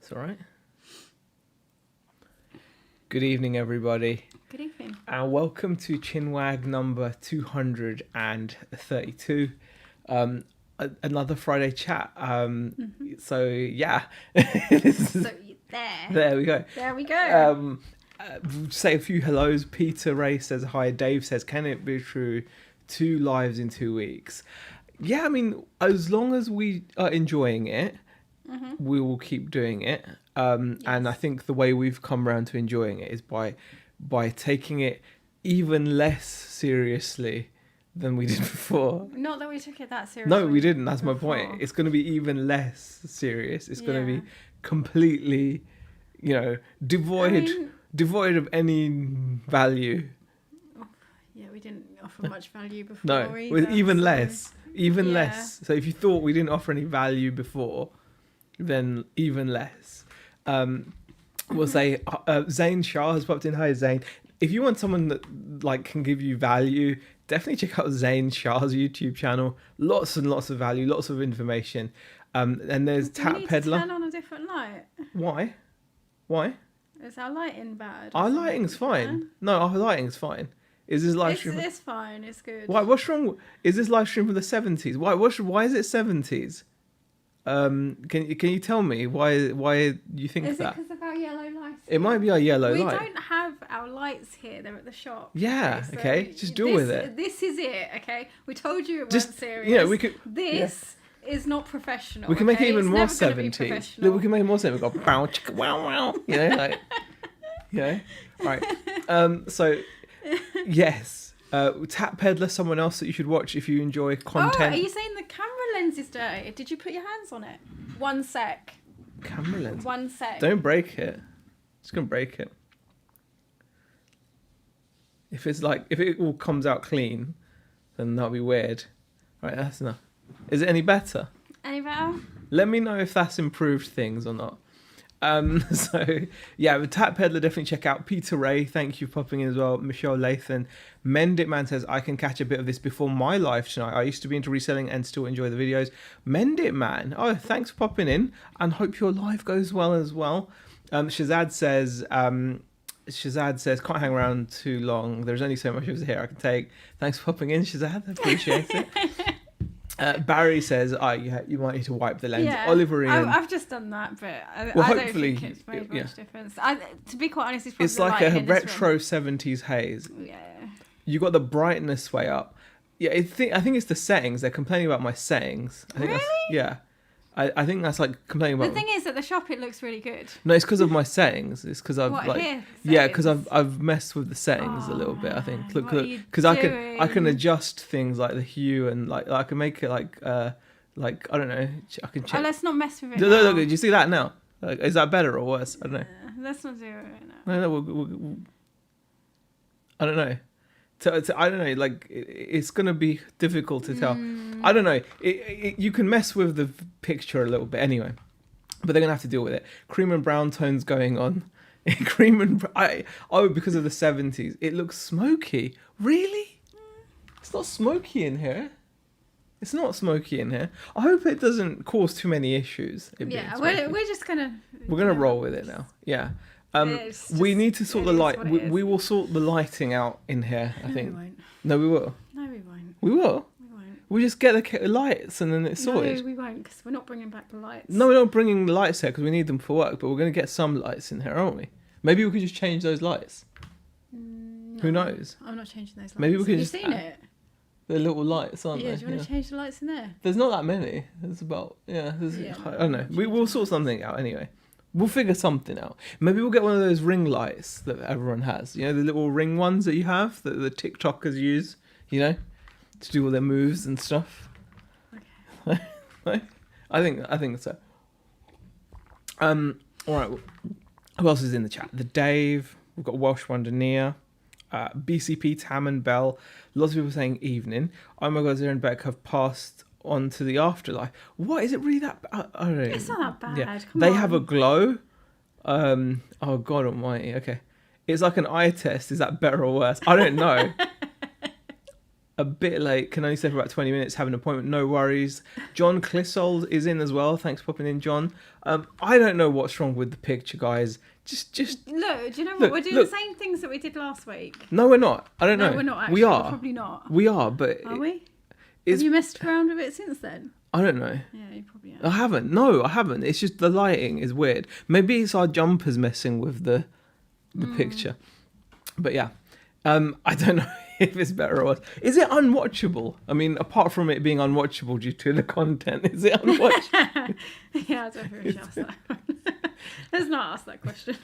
It's all right. Good evening, everybody. Good evening. And welcome to Chinwag number 232. Another Friday chat. So, yeah. There we go. There we go. Say a few hellos. Peter Ray says hi. Dave says, can it be true? 2 lives in 2 weeks. Yeah, I mean, as long as we are enjoying it, we will keep doing it. Yes. And I think the way we've come around to enjoying it is by taking it even less seriously than we did before. Not that we took it that seriously. No, we didn't. That's my point. It's going to be even less serious. It's going to be completely, devoid of any value. Yeah, we didn't offer much value before. No, either, with even so. less. Even less. So if you thought we didn't offer any value before, then even less. We'll say Zayn Shah has popped in. Hi, Zayn. If you want someone that can give you value, definitely check out Zayn Shah's YouTube channel. Lots and lots of value, lots of information. And there's Tap Peddler. Turn on a different light. Why? Is our lighting bad? Our lighting's fine. No, our lighting's fine. Is this live stream? It's fine. It's good. Why? What's wrong? Is this live stream from the 70s? Why? Why is it 70s? Can you tell me why you think that? Is it because of our yellow lights? It might be our yellow light. We don't have our lights here. They're at the shop. Yeah. Okay. Just deal with it. This is it. Okay. We told you it Just, wasn't serious. We could. This is not professional. We can make it even it's more never 70s. Look, we can make it more 70s. We've got bow chicka wow wow. Right. So, yes. Tap Peddler, someone else that you should watch if you enjoy content. Oh, are you saying the camera lens is dirty? Did you put your hands on it? 1 sec. Camera lens? 1 sec. Don't break it. It's going to break it. If it all comes out clean, then that'll be weird. Right, that's enough. Is it any better? Any better? Let me know if that's improved things or not. With Tap Peddler, definitely check out Peter Ray. Thank you for popping in as well. Michelle Lathan. Mendit Man says, I can catch a bit of this before my live tonight. I used to be into reselling and still enjoy the videos. Mendit Man. Oh, thanks for popping in and hope your live goes well as well. Shazad says, can't hang around too long. There's only so much of here I can take. Thanks for popping in, Shazad. I appreciate it. Barry says, you might need to wipe the lens. Yeah, Oliver Ian. I've just done that, but I don't think it's made much difference. To be quite honest, it's like a retro 70s haze. Yeah. You got the brightness way up. Yeah, I think it's the settings. They're complaining about my settings. Really? I think that's complaining about. The thing is, at the shop it looks really good. No, it's because of my settings. It's because I've because I've messed with the settings a little bit. I think look because I can adjust things like the hue and I can make it I don't know. I can check. Oh, let's not mess with it. Look, do you see that now? Is that better or worse? I don't know. Let's not do it right now. No, I don't know. I don't know. It's gonna be difficult to tell. I don't know. You can mess with the picture a little bit anyway, but they're gonna have to deal with it. Cream and brown tones going on. Because of the 70s, it looks smoky. Really? It's not smoky in here. It's not smoky in here. I hope it doesn't cause too many issues. We're just gonna. We're gonna roll with it now. Yeah. We need to sort the light. We will sort the lighting out in here, I think. We won't. No, we will. No, we won't. We will? We won't. We'll just get the lights and then it's sorted. No, we won't, because we're not bringing back the lights. No, we're not bringing the lights here because we need them for work, but we're going to get some lights in here, aren't we? Maybe we could just change those lights. No, who knows? I'm not changing those lights. Maybe we could just... Have you seen it? The little lights, aren't they? Yeah, do you want to change the lights in there? There's not that many. There's about, I don't know. We'll sort something out anyway. We'll figure something out. Maybe we'll get one of those ring lights that everyone has. The little ring ones that you have that the TikTokers use, to do all their moves and stuff. Okay. I think so. All right. Who else is in the chat? The Dave. We've got Welsh Wonder Nia. BCP, Tam and Bell. Lots of people saying evening. Oh my God, Zaheer and Beck have passed on to the afterlife. What is it really that bad? I don't know. It's not that bad. Yeah. Come they on. have a glow. Oh God Almighty. Okay, it's like an eye test. Is that better or worse? I don't know. a bit late. Can only stay for about 20 minutes. Have an appointment. No worries. John Clissold is in as well. Thanks for popping in, John. I don't know what's wrong with the picture, guys. Just look. Do you know what? We're doing the same things that we did last week. No, we're not. I don't know. No, we're not. Actually. We are. We're probably not. We are, but are we? Have you messed around with it since then? I don't know. Yeah, you probably have. I haven't. No, I haven't. It's just the lighting is weird. Maybe it's our jumpers messing with the picture. But yeah, I don't know if it's better or worse. Is it unwatchable? I mean, apart from it being unwatchable due to the content, is it unwatchable? Yeah, I don't think we should ask that one. Let's not ask that question.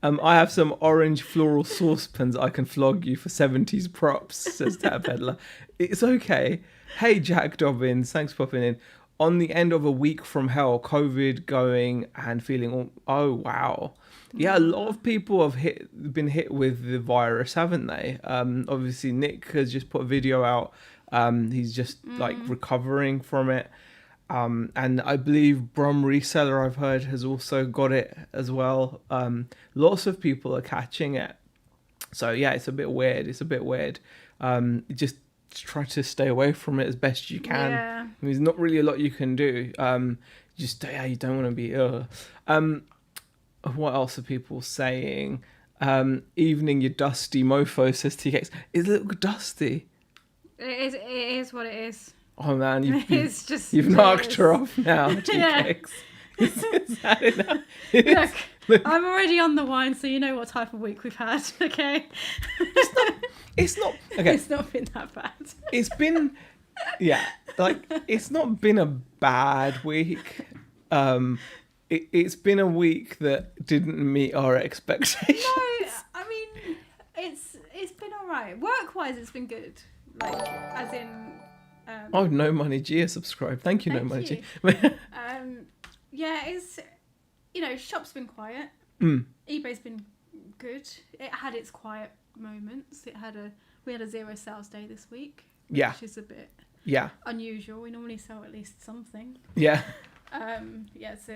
I have some orange floral saucepans I can flog you for 70s props, says Tat Peddler. It's okay. Hey, Jack Dobbins, thanks for popping in. On the end of a week from hell, COVID going and feeling, oh, wow. Yeah, a lot of people have been hit with the virus, haven't they? Obviously, Nick has just put a video out. He's just like recovering from it. And I believe Brum Reseller, I've heard, has also got it as well. Lots of people are catching it. So yeah, it's a bit weird. Just try to stay away from it as best you can. Yeah. I mean, there's not really a lot you can do. You don't want to be ill. What else are people saying? Evening, you dusty mofo, says TKX. Is it look dusty? It is what it is. Oh man, you've knocked knocked her off now, TKX. Is that enough? Look, I'm already on the wine, so you know what type of week we've had, okay? It's not okay. It's not been that bad. It's been, yeah, like, it's not been a bad week. It's been a week that didn't meet our expectations. No, I mean, it's been alright. Work-wise, it's been good. Like, as in... oh, No Money Gia subscribed. Thank you, No Money Gia. Yeah, it's, shop's been quiet. eBay's been good. It had its quiet moments. We had a 0 sales day this week. Yeah. Which is a bit unusual. We normally sell at least something. Yeah. So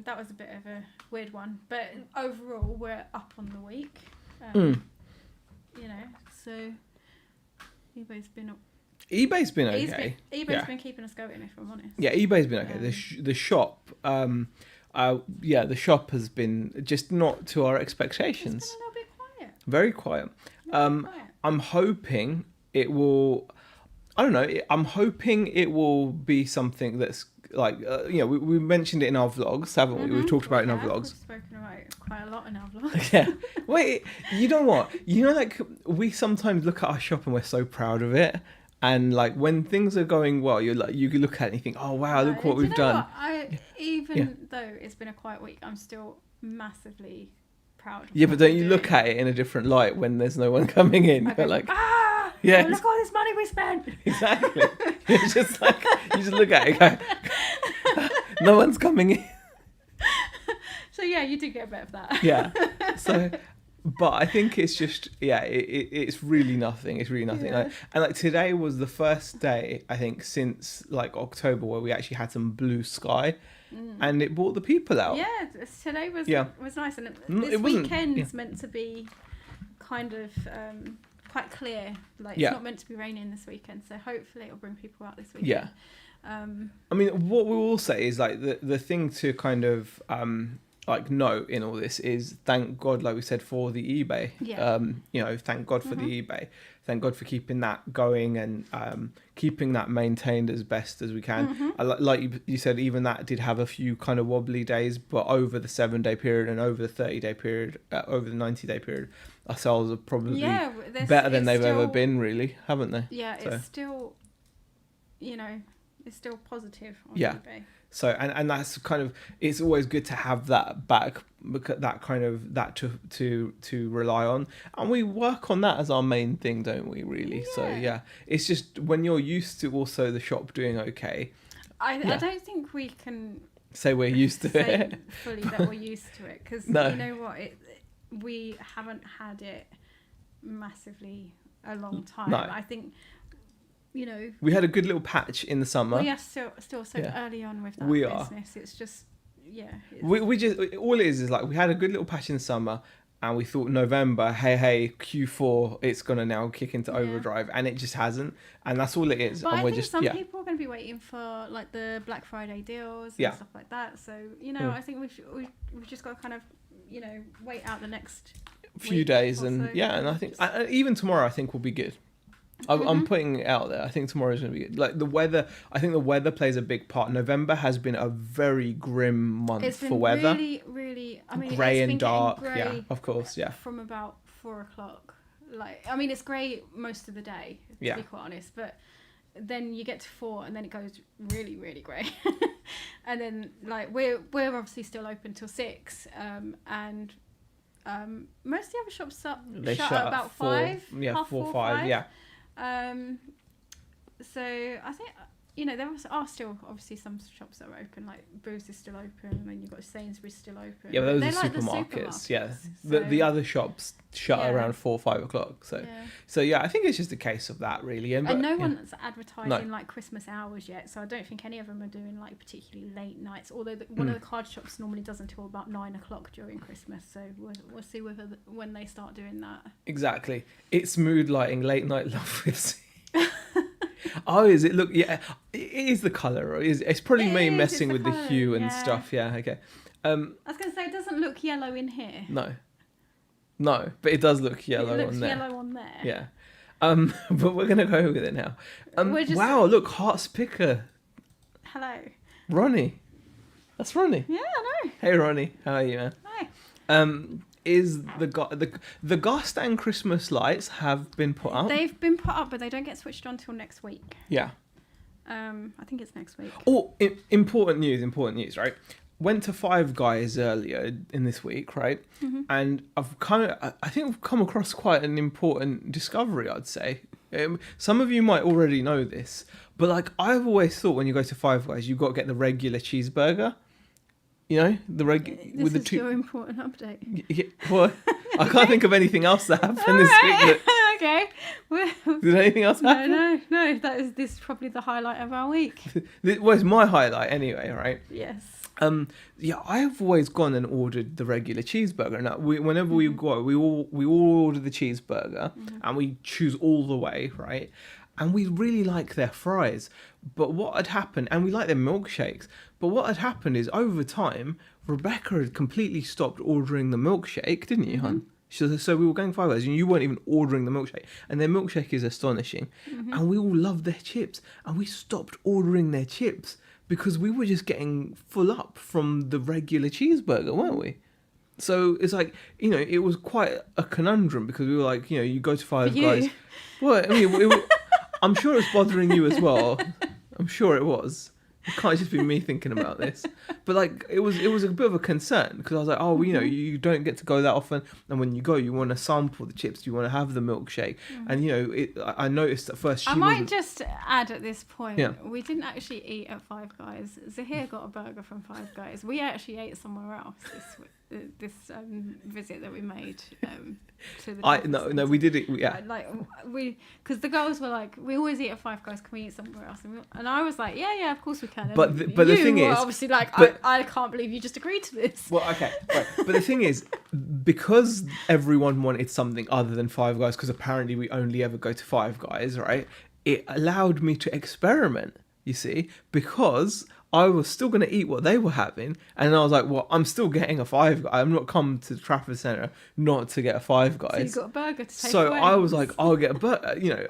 that was a bit of a weird one. But overall, we're up on the week. So eBay's been okay. eBay's been keeping us going, if I'm honest. Yeah, eBay's been okay. The shop, the shop has been just not to our expectations. It's been a little bit quiet. Very quiet. I'm hoping it will. I don't know. I'm hoping it will be something that's like, we mentioned it in our vlogs, haven't we? We've talked about it in our vlogs. We've spoken about it quite a lot in our vlogs. Yeah. Wait, you know what? Like, we sometimes look at our shop and we're so proud of it. And like, when things are going well, you can look at it and you think, oh wow, look what we've done. Even though it's been a quiet week, I'm still massively proud of Yeah, but don't you look at it in a different light when there's no one coming in? Okay. Like, yeah, look at all this money we spent. Exactly. It's just like, you just look at it and go, no one's coming in. So yeah, you do get a bit of that. Yeah. So, but I think it's just, it's really nothing. It's really nothing. Yeah. Like today was the first day, I think, since like October where we actually had some blue sky. And it brought the people out. Yeah, today was nice, and this weekend's meant to be kind of quite clear. Like, it's not meant to be raining this weekend, so hopefully it'll bring people out this weekend. Yeah. I mean, what we will say is like the thing to kind of note in all this is, thank God, like we said, for the eBay. Yeah. Thank God for the eBay. Thank God for keeping that going and keeping that maintained as best as we can. Like you said, even that did have a few kind of wobbly days, but over the 7-day period and over the 30-day period, over the 90-day period, our sales are probably better than they've ever been, really, haven't they? Yeah, so. It's still, it's still positive on eBay. So, and that's kind of, it's always good to have that back, that to rely on, and we work on that as our main thing, don't we, really? Yeah. So yeah, it's just when you're used to also the shop doing okay. I don't think we can say we're used to it fully, that we're used to it, because you know what, we haven't had it massively a long time. No. I think, we had a good little patch in the summer. We are still so early on with that business. It's just, we just, all it is like, we had a good little patch in the summer, and we thought November, hey, Q4, it's gonna now kick into overdrive, and it just hasn't, and that's all it is. But and I we're think just some people are going to be waiting for like the Black Friday deals and stuff like that. So I think we've just got to kind of wait out the next few days, and and I think even tomorrow I think will be good. I'm putting it out there. I think tomorrow's going to be good. Like the weather, I think the weather plays a big part. November has been a very grim month for weather. Really, really. I mean, grey it's and been dark. grey Yeah, of course. Yeah. From about 4:00. Like, I mean, it's grey most of the day, to be quite honest. But then you get to 4, and then it goes really, really grey. And then like we're obviously still open till 6. And most of the other shops shut at about 5. Yeah, 4, 5. Yeah. So I think there are still obviously some shops that are open, like Boots is still open, and then you've got Sainsbury's still open. Yeah, but those are like supermarkets. Yeah, so, the other shops shut around 4, 5 o'clock. So I think it's just a case of that really. And no one's advertising like Christmas hours yet, so I don't think any of them are doing like particularly late nights. Although one of the card shops normally does until about 9 o'clock during Christmas, so we'll see when they start doing that. Exactly, it's mood lighting, late night love with. Oh, is it? Look, yeah, it is the colour. It's probably me messing with the hue and stuff. Yeah, okay. I was going to say, it doesn't look yellow in here. No, but it does look yellow on there. It looks yellow on there. Yeah. But we're going to go with it now. Wow, look, Hearts Picker. Hello. Ronnie. That's Ronnie. Yeah, I know. Hey, Ronnie. How are you, man? Hi. Is the Garstand Christmas lights have been put up? They've been put up, but they don't get switched on till next week. Yeah. I think it's next week. Oh, important news, right? Went to Five Guys earlier in this week, right? Mm-hmm. And I think I've come across quite an important discovery, I'd say. Some of you might already know this, but like I've always thought when you go to Five Guys, you've got to get the regular cheeseburger. With the two. Your important update. Yeah, well, I can't think of anything else that happened this week. Okay. Did anything else happen? No. This is probably the highlight of our week. Well, it's my highlight anyway, right? Yes. I've always gone and ordered the regular cheeseburger. Now, whenever we go, we all order the cheeseburger, and we choose all the way, right? And we really like their fries. But what had happened, and we like their milkshakes, but what had happened is over time, Rebecca had completely stopped ordering the milkshake, didn't you, hon? So we were going Five Guys and you weren't even ordering the milkshake. And their milkshake is astonishing. And we all loved their chips. And we stopped ordering their chips because we were just getting full up from the regular cheeseburger, weren't we? So it's like, it was quite a conundrum because we were like, you go to Five Guys. Well, I mean, I'm sure it's bothering you as well. I'm sure it was. It can't just be me thinking about this. But like it was a bit of a concern because I was like, you don't get to go that often, and when you go, you want to sample the chips, you want to have the milkshake, and I noticed at first. I might just add at this point, we didn't actually eat at Five Guys. Zaheer got a burger from Five Guys. We actually ate somewhere else this visit that we made to the. No, we did it. Yeah. Because the girls were like, we always eat at Five Guys. Can we eat somewhere else? And I was like, yeah, of course we can. And but the thing is, obviously like, I can't believe you just agreed to this. Well, okay, right. But the thing is, because everyone wanted something other than Five Guys, because apparently we only ever go to Five Guys, right? It allowed me to experiment. You see, because I was still going to eat what they were having, and I was like, well, I'm still getting a Five Guys. I'm not come to Trafford Centre not to get a Five Guys. So you got a burger to take So away. I was like, I'll get a burger.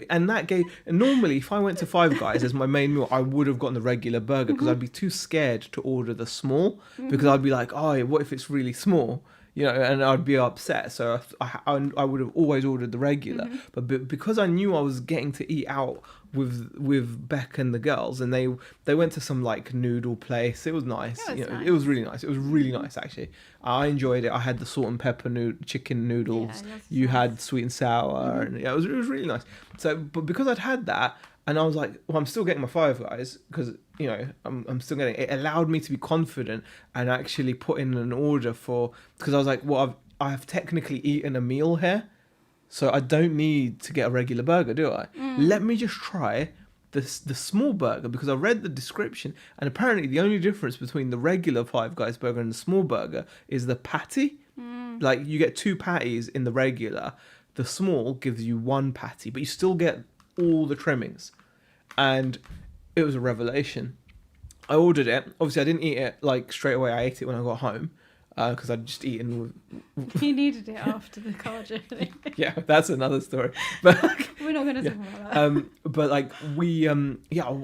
And that gave. And normally, if I went to Five Guys as my main meal, I would have gotten the regular burger because I'd be too scared to order the small because I'd be like, oh, what if it's really small? And I'd be upset. So I would have always ordered the regular. But because I knew I was getting to eat out with Beck and the girls, and they went to some like noodle place. It was nice. It was really nice. It was really nice actually. I enjoyed it. I had the salt and pepper chicken noodles. You had sweet and sour, and it was really nice. So, but because I'd had that, and I was like, well, I'm still getting my Five Guys because I'm still getting it. It allowed me to be confident and actually put in an order because I was like, well, I've technically eaten a meal here, so I don't need to get a regular burger, do I? Let me just try the small burger because I read the description, and apparently the only difference between the regular Five Guys burger and the small burger is the patty. Like you get 2 patties in the regular. The small gives you 1 patty, but you still get all the trimmings. And it was a revelation. I ordered it. Obviously, I didn't eat it like straight away. I ate it when I got home because I'd just eaten. You needed it after the car journey. Yeah, that's another story. But we're not going to talk about that. But like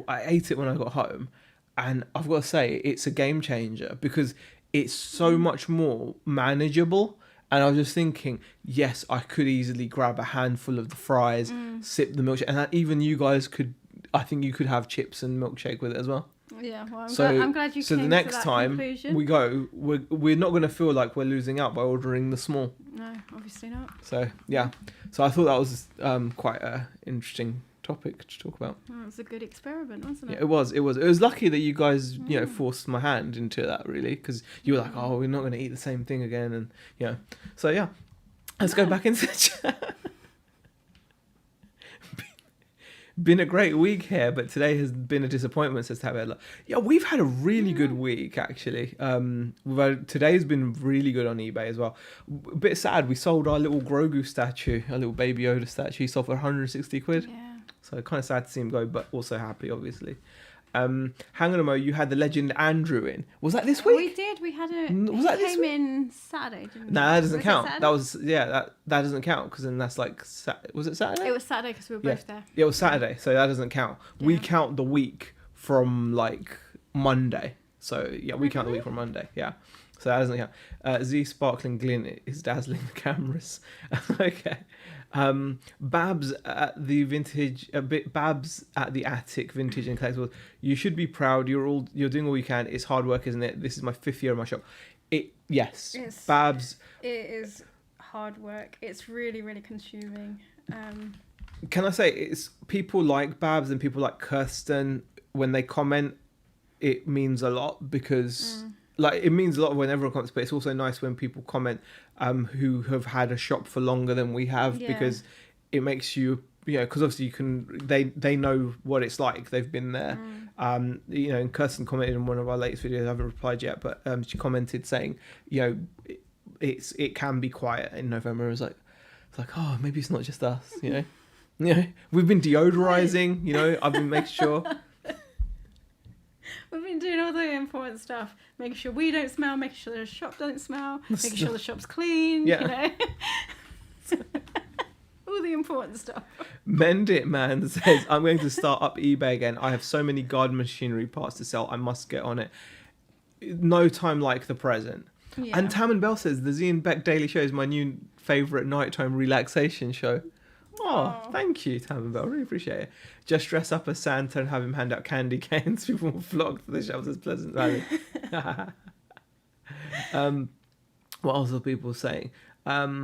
I ate it when I got home, and I've got to say it's a game changer because it's so much more manageable. And I was just thinking, yes, I could easily grab a handful of the fries, sip the milkshake, and that even you guys could. I think you could have chips and milkshake with it as well. Yeah, well, I'm glad you so came the next to that time conclusion. we go, we're not going to feel like we're losing out by ordering the small. No, obviously not. So yeah, so I thought that was quite a interesting topic to talk about. Well, it was a good experiment, wasn't it? Yeah, it was. It was lucky that you guys forced my hand into that really, because you were like, oh, we're not going to eat the same thing again, and yeah. So yeah, let's go back into the chat. Been a great week here, but today has been a disappointment, says Tabella. Yeah, we've had a really good week actually. Today's been really good on eBay as well. A bit sad, we sold our little Grogu statue, our little Baby Yoda statue. He sold for 160 quid. Yeah. So kind of sad to see him go, but also happy, obviously. Hang on a mo, you had the legend Andrew in. Was that this week? We did. We had a. Was that this came week? in Saturday, didn't we? No, that doesn't count. Saturday? That was that doesn't count because then that's like was it Saturday? It was Saturday because we were both there. Yeah, it was Saturday, so that doesn't count. Yeah. We count the week from like Monday. So yeah, we count the week from Monday. Yeah, so that doesn't count. Z Sparkling Glint is dazzling the cameras. Okay. Babs at the Babs at the Attic Vintage and Collectibles. You should be proud. You're doing all you can. It's hard work, isn't it? This is my 5th year in my shop. Yes. Babs. It is hard work. It's really, really consuming. Can I say it's people like Babs and people like Kirsten when they comment, it means a lot because like it means a lot when everyone comments, but it's also nice when people comment who have had a shop for longer than we have because it makes you because obviously you can they know what it's like, they've been there. And Kirsten commented in one of our latest videos, I haven't replied yet, but she commented saying it can be quiet in November. It was like oh, maybe it's not just us, we've been deodorizing, I've been making sure. We've been doing all the important stuff, making sure we don't smell, making sure the shop doesn't smell, making sure the shop's clean, all the important stuff. Mend It Man says, I'm going to start up eBay again. I have so many garden machinery parts to sell. I must get on it. No time like the present. Yeah. And Tam and Bell says, the Z and Beck Daily Show is my new favourite nighttime relaxation show. Oh, thank you, Tam and Bell. Really appreciate it. Just dress up as Santa and have him hand out candy canes. People will flock to the shelves as Pleasant Valley. What else are people saying? Have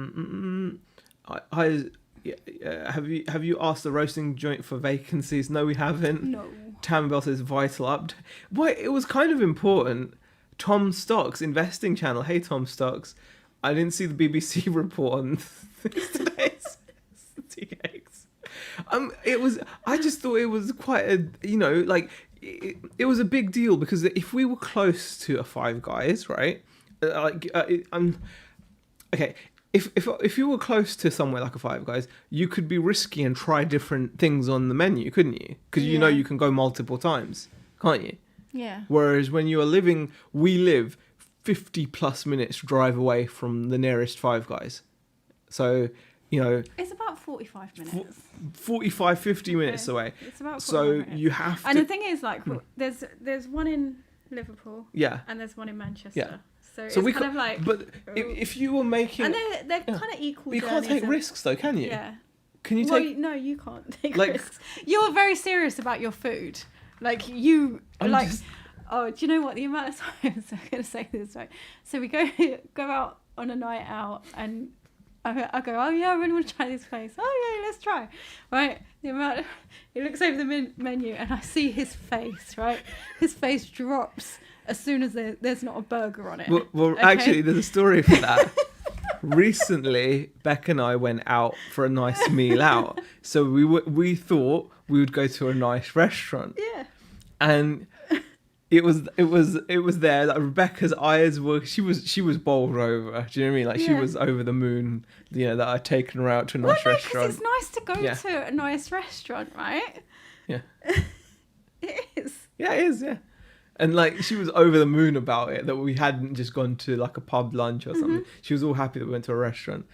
you asked the roasting joint for vacancies? No, we haven't. No. Tam and Bell says vital update. Well, it was kind of important. Tom Stocks investing channel. Hey, Tom Stocks. I didn't see the BBC report on today's cakes. I just thought it was quite a, it was a big deal because if we were close to a Five Guys, right? Okay. If you were close to somewhere like a Five Guys, you could be risky and try different things on the menu, couldn't you? Because you can go multiple times, can't you? Yeah. Whereas when you are we live 50 plus minutes drive away from the nearest Five Guys. So, it's about 45 minutes. 45, 50 minutes away. It's about 45 so minutes. you have to... And the thing is, there's one in Liverpool. Yeah. And there's one in Manchester. Yeah. So it's kind of like... But if you were making... And they're kind of equal. But you can't take risks though, can you? Yeah. Can you take... Well, no, you can't take risks. You're very serious about your food. Oh, do you know what? The amount of times I'm going to say this, right? So we go out on a night out and I go, oh yeah, I really want to try this place. Oh yeah, let's try. Right? He looks over the menu and I see his face, right? His face drops as soon as there's not a burger on it. Well okay? Actually, there's a story for that. Recently, Beck and I went out for a nice meal out. So we thought we would go to a nice restaurant. Yeah. And it was there. Like Rebecca's eyes were, she was bowled over. Do you know what I mean? Like she was over the moon. You know, that I'd taken her out to a nice restaurant. Because it's nice to go to a nice restaurant, right? Yeah. It is. Yeah, it is. Yeah. And like she was over the moon about it, that we hadn't just gone to like a pub lunch or something. She was all happy that we went to a restaurant.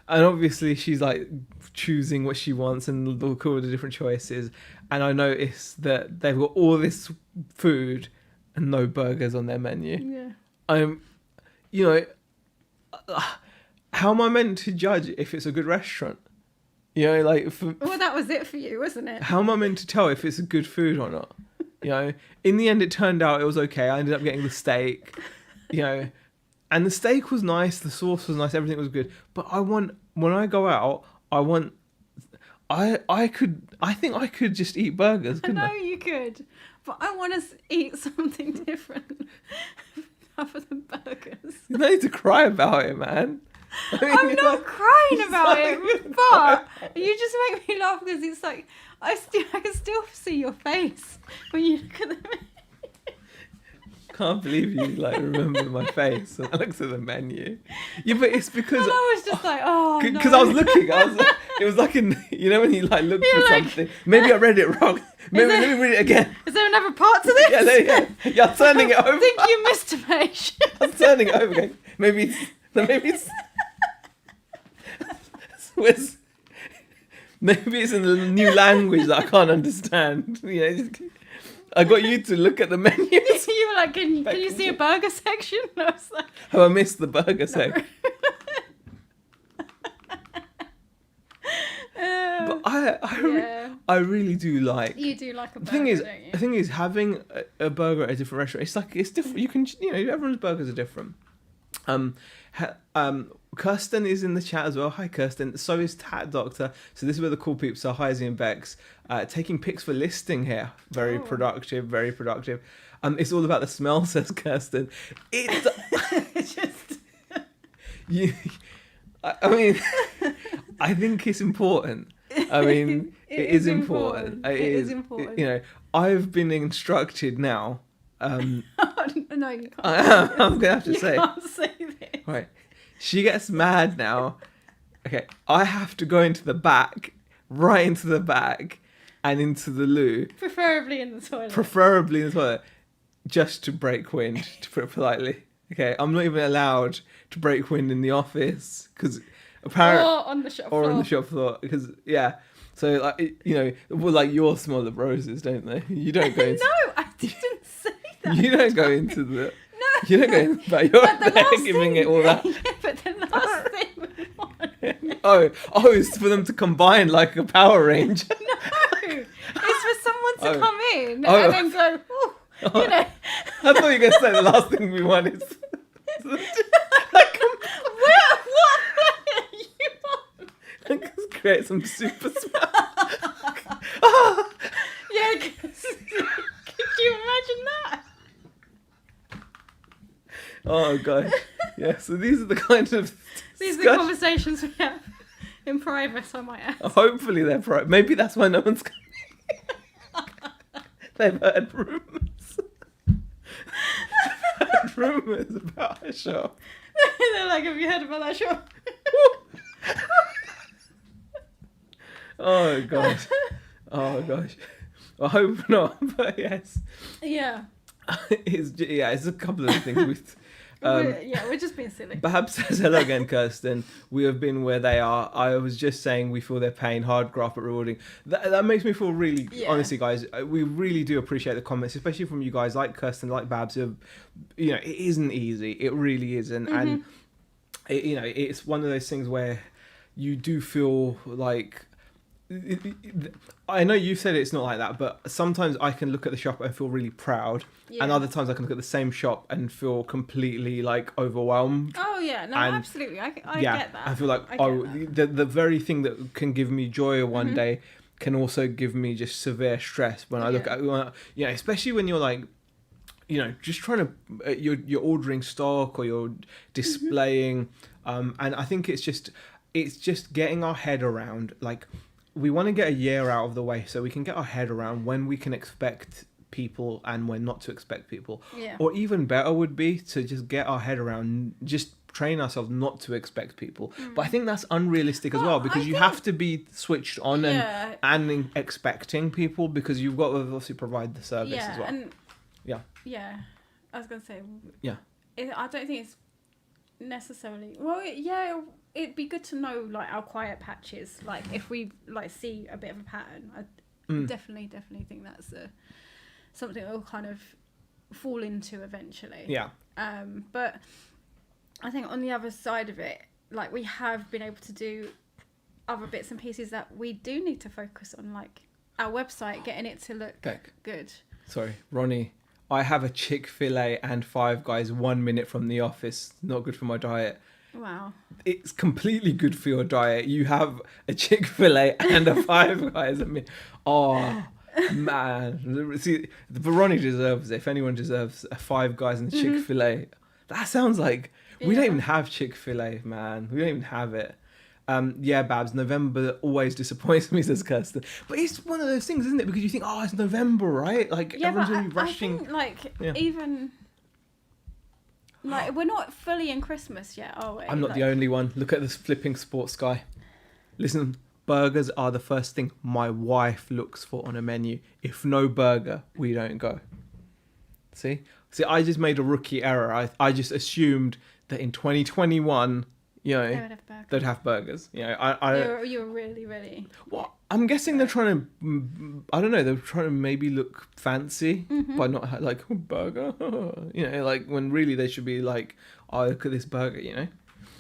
And obviously she's like choosing what she wants and look all the different choices. And I noticed that they've got all this food and no burgers on their menu. Yeah. You know, how am I meant to judge if it's a good restaurant? You know, like... Well, that was it for you, wasn't it? How am I meant to tell if it's a good food or not? You know, in the end, it turned out it was okay. I ended up getting the steak, you know, and the steak was nice. The sauce was nice. Everything was good. But when I go out, I think I could just eat burgers, couldn't I? I know you could, but I want to eat something different other than burgers. You don't need to cry about it, man. I'm not crying about it, but you just make me laugh because it's like I can still see your face when you look at the menu. Can't believe you like remember my face when I looked at the menu. Yeah, but it's because I was just like, oh no. Because I was looking, it was like in, you know, when you like look for something. Maybe I read it wrong. Maybe let me read it again. Is there another part to this? Yeah, I'm turning it over. I think you missed a page. I'm turning it over again. Maybe it's maybe it's in a new language that I can't understand. You know, I got you to look at the menus. You were like, can you see a burger section? I was like, oh, I missed the burger section. But I really do like. You do like a burger. The thing is, having a burger at a different restaurant, it's different. You can, everyone's burgers are different. Kirsten is in the chat as well. Hi, Kirsten. So is Tat Doctor. So this is where the cool peeps are. Hi, Z and Bex. Taking pics for listing here. Very productive. Very productive. It's all about the smell, says Kirsten. It's just. I mean, I think it's important. I mean, it is important. It is important. You know, I've been instructed now. No, you can't. I'm gonna have to say. You can't say this. Right. She gets mad now. Okay, I have to go into the back, right into the back, and into the loo. Preferably in the toilet. Just to break wind, to put it politely. Okay, I'm not even allowed to break wind in the office because apparently or on the shop floor. Because so like well, like yours smell of roses, don't they? You don't go into. No, I didn't say that. You don't go into the. You don't go in, but you're there giving it all that. Yeah, but the last thing we want. It's for them to combine like a Power Ranger. No, it's for someone to come in and then go. You know. I thought you were going to say the last thing we want is. What you want? Just create some super smell. Yeah, could you imagine that? Oh god. Yeah, so these are the kind of these are the conversations we have in private, I might add. Hopefully they're private. Maybe that's why no one's coming. They've heard rumours. Rumours about a shop. They're like, have you heard about that shop? Oh gosh. Oh gosh. I hope not, but yes. Yeah. It's a couple of things with. We're just being silly. Perhaps says hello again, Kirsten. We have been where they are. I was just saying we feel their pain, hard graft but rewarding. That makes me feel really, honestly, guys. We really do appreciate the comments, especially from you guys like Kirsten, like Babs. It isn't easy. It really isn't, and it's one of those things where you do feel like. I know you said it's not like that, but sometimes I can look at the shop and feel really proud, and other times I can look at the same shop and feel completely like overwhelmed. Oh yeah, no, absolutely, I get that. I feel like the very thing that can give me joy one day can also give me just severe stress when I look at especially when you're like, just trying to you're ordering stock or you're displaying, and I think it's just getting our head around like. We want to get a year out of the way so we can get our head around when we can expect people and when not to expect people. Yeah. Or even better would be to just get our head around, just train ourselves not to expect people. But I think that's unrealistic as well, because you have to be switched on and expecting people, because you've got to obviously provide the service as well. And yeah. I was gonna say. Yeah. I don't think it's necessarily. Well, yeah, it'd be good to know like our quiet patches. Like if we like see a bit of a pattern, I definitely think that's something that will kind of fall into eventually. Yeah. But I think on the other side of it, like we have been able to do other bits and pieces that we do need to focus on, like our website, getting it to look good. Sorry, Ronnie. I have a Chick-fil-A and Five Guys 1 minute from the office. Not good for my diet. Wow. It's completely good for your diet. You have a Chick-fil-A and a Five Guys. I mean, oh, man. See, Ronnie deserves it. If anyone deserves a Five Guys and a Chick-fil-A, that sounds like... We don't even have Chick-fil-A, man. We don't even have it. Yeah, Babs, November always disappoints me, says Kirsten. But it's one of those things, isn't it? Because you think, oh, it's November, right? Like, everyone's going to be rushing. I think, even... Like, we're not fully in Christmas yet, are we? I'm not the only one. Look at this flipping sports guy. Listen, burgers are the first thing my wife looks for on a menu. If no burger, we don't go. See, I just made a rookie error. I just assumed that in 2021... You know, they'd have burgers. You know, you're really, really... Well, I'm guessing they're trying to... I don't know. They're trying to maybe look fancy by not like burger. You know, like when really they should be like, oh, look at this burger. You know.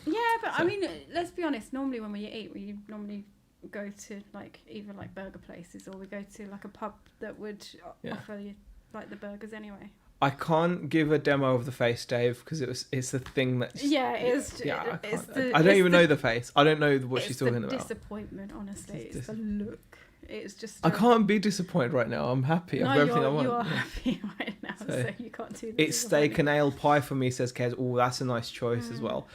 Yeah, but I mean, let's be honest. Normally, when we eat, we normally go to like either like burger places, or we go to like a pub that would offer you like the burgers anyway. I can't give a demo of the face, Dave, because it's the thing that... Yeah, it is. Yeah, I don't even know the face. I don't know what she's talking about. It's the disappointment, honestly. It's the look. It's just... I can't be disappointed right now. I'm happy. I've got everything I want. You are happy right now, so you can't do this. It's steak and ale pie for me, says Kez. Oh, that's a nice choice as well.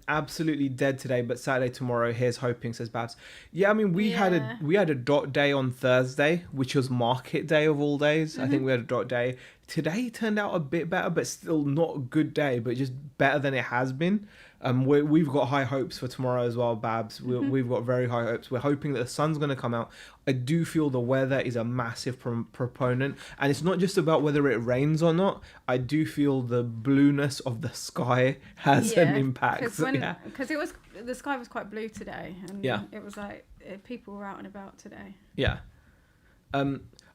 Absolutely dead today, but Saturday tomorrow. Here's hoping, says Babs. Yeah, I mean we had a dot day on Thursday, which was market day of all days. I think we had a dot day. Today turned out a bit better, but still not a good day, but just better than it has been. We've got high hopes for tomorrow as well, Babs. We've got very high hopes. We're hoping that the sun's going to come out. I do feel the weather is a massive proponent, and it's not just about whether it rains or not. I do feel the blueness of the sky has an impact. Because the sky was quite blue today, and it was like people were out and about today. Yeah.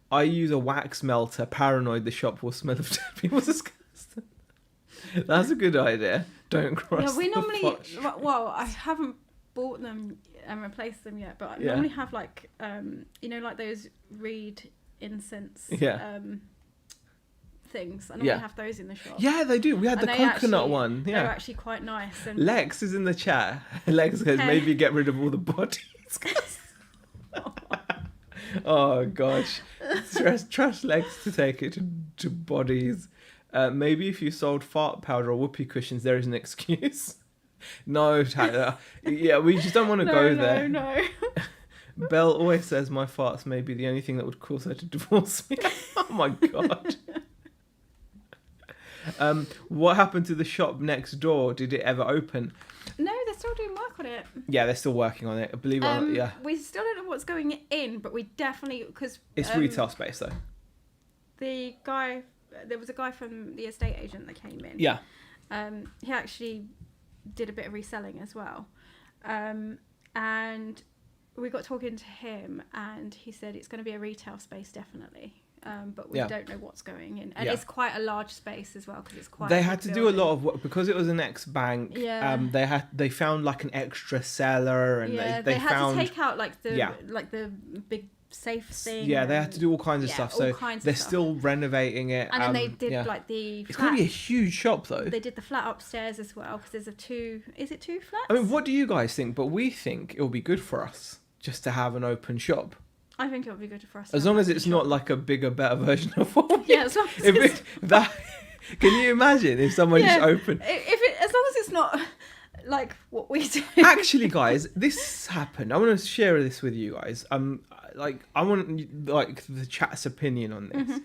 I use a wax melter, paranoid the shop will smell of dead people. Disgusting. That's a good idea. Don't cross Yeah, we normally... Well, I haven't bought them and replaced them yet, but I normally have like, you know, like those reed incense things. I normally have those in the shop. Yeah, they do. We had the coconut one. Yeah. They're actually quite nice. And Lex is in the chat. Lex goes, maybe get rid of all the bodies. Oh gosh, trust Lex to take it to bodies. Maybe if you sold fart powder or whoopee cushions, there is an excuse. No, Tyler. Yeah, we just don't want to go there. No. Belle always says my farts may be the only thing that would cause her to divorce me. Oh my god. What happened to the shop next door? Did it ever open? No, they're still doing work on it. Yeah, they're still working on it. Believe it or not, yeah. We still don't know what's going in, but we definitely... Because it's retail space, though. There was a guy from the estate agent that came in. Yeah. He actually did a bit of reselling as well. And we got talking to him, and he said it's going to be a retail space, definitely. But we don't know what's going in, and it's quite a large space as well because it's quite. They had to do a lot of work because it was an ex-bank. Yeah. They found like an extra cellar, and they had to take out like the big safe thing. Yeah, they had to do all kinds of stuff. So they're still renovating it. And then they did like the. It's going to be a huge shop though. They did the flat upstairs as well because there's Is it two flats? I mean, what do you guys think? But we think it'll be good for us just to have an open shop. I think it would be good for us. As long as it's not like a bigger, better version of what we... Yeah, as long as Can you imagine if someone just opened... As long as it's not like what we do. Actually, guys, this happened. I want to share this with you guys. I want like the chat's opinion on this.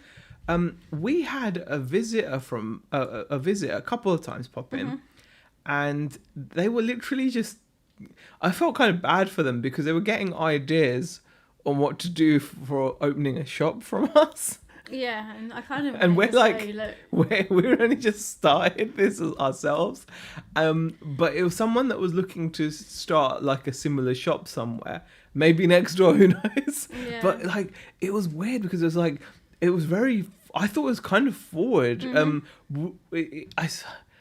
We had a visitor from a visitor a couple of times pop in, and they were literally just. I felt kind of bad for them because they were getting ideas on what to do for opening a shop from us. Yeah, and I kind of And we're like, say, look, we're only just started this ourselves, but it was someone that was looking to start like a similar shop somewhere, maybe next door, who knows? Yeah. But like, it was weird because it was like, it was very. I thought it was kind of forward.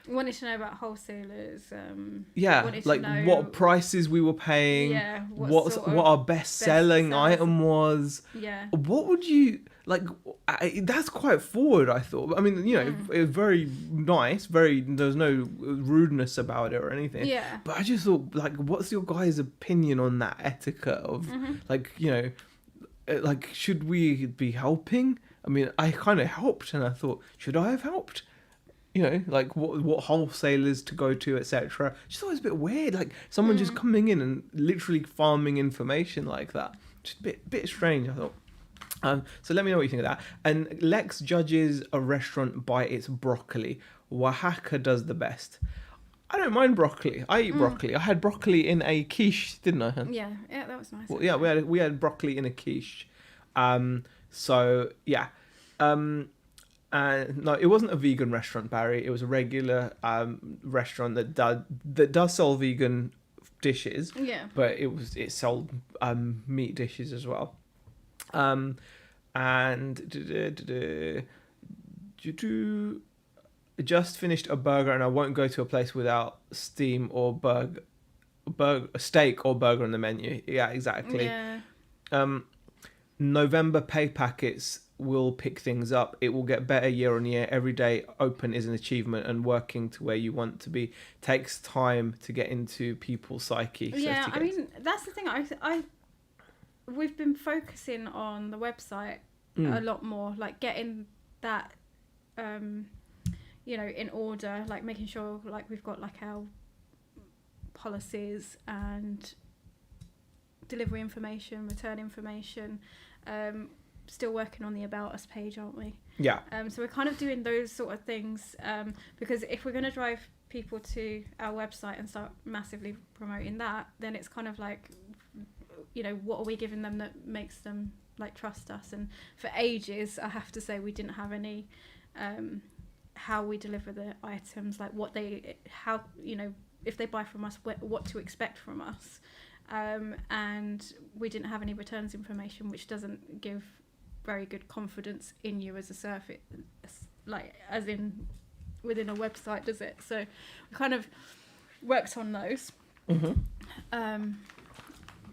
Wanted to know about wholesalers. Yeah, wanted to like know, what prices we were paying. Yeah, what our best selling sellers. item was. Yeah. What would you like? That's quite forward, I thought. I mean, you know, it was very nice. There's no rudeness about it or anything. Yeah. But I just thought, like, what's your guys' opinion on that etiquette of, like, you know, like, should we be helping? I mean, I kind of helped, and I thought, should I have helped? You know, like what wholesalers to go to, etc. Just thought it was a bit weird, like someone just coming in and literally farming information like that. Just a bit strange, I thought. So let me know what you think of that. And Lex judges a restaurant by its broccoli. Oaxaca does the best. I don't mind broccoli. I eat broccoli. I had broccoli in a quiche, didn't I? Yeah, that was nice. Well, yeah, we had broccoli in a quiche. So yeah. No, it wasn't a vegan restaurant, Barry. It was a regular restaurant that does sell vegan dishes. Yeah. But it sold meat dishes as well. Just finished a burger, and I won't go to a place without steam or steak or burger on the menu. Yeah, exactly. Yeah. November pay packets will pick things up. It will get better year on year. Every day open is an achievement, and working to where you want to be takes time to get into people's psyche. Yeah, I mean, that's the thing. We've been focusing on the website a lot more, like getting that, you know, in order, like making sure like we've got like our policies and delivery information, return information. Still working on the About Us page, aren't we? Yeah. So we're kind of doing those sort of things because if we're going to drive people to our website and start massively promoting that, then it's kind of like, you know, what are we giving them that makes them like trust us? And for ages, I have to say, we didn't have any how we deliver the items, like how, you know, if they buy from us, what to expect from us. And we didn't have any returns information, which doesn't give very good confidence in you as a surface, like as in within a website, does it? So we kind of worked on those,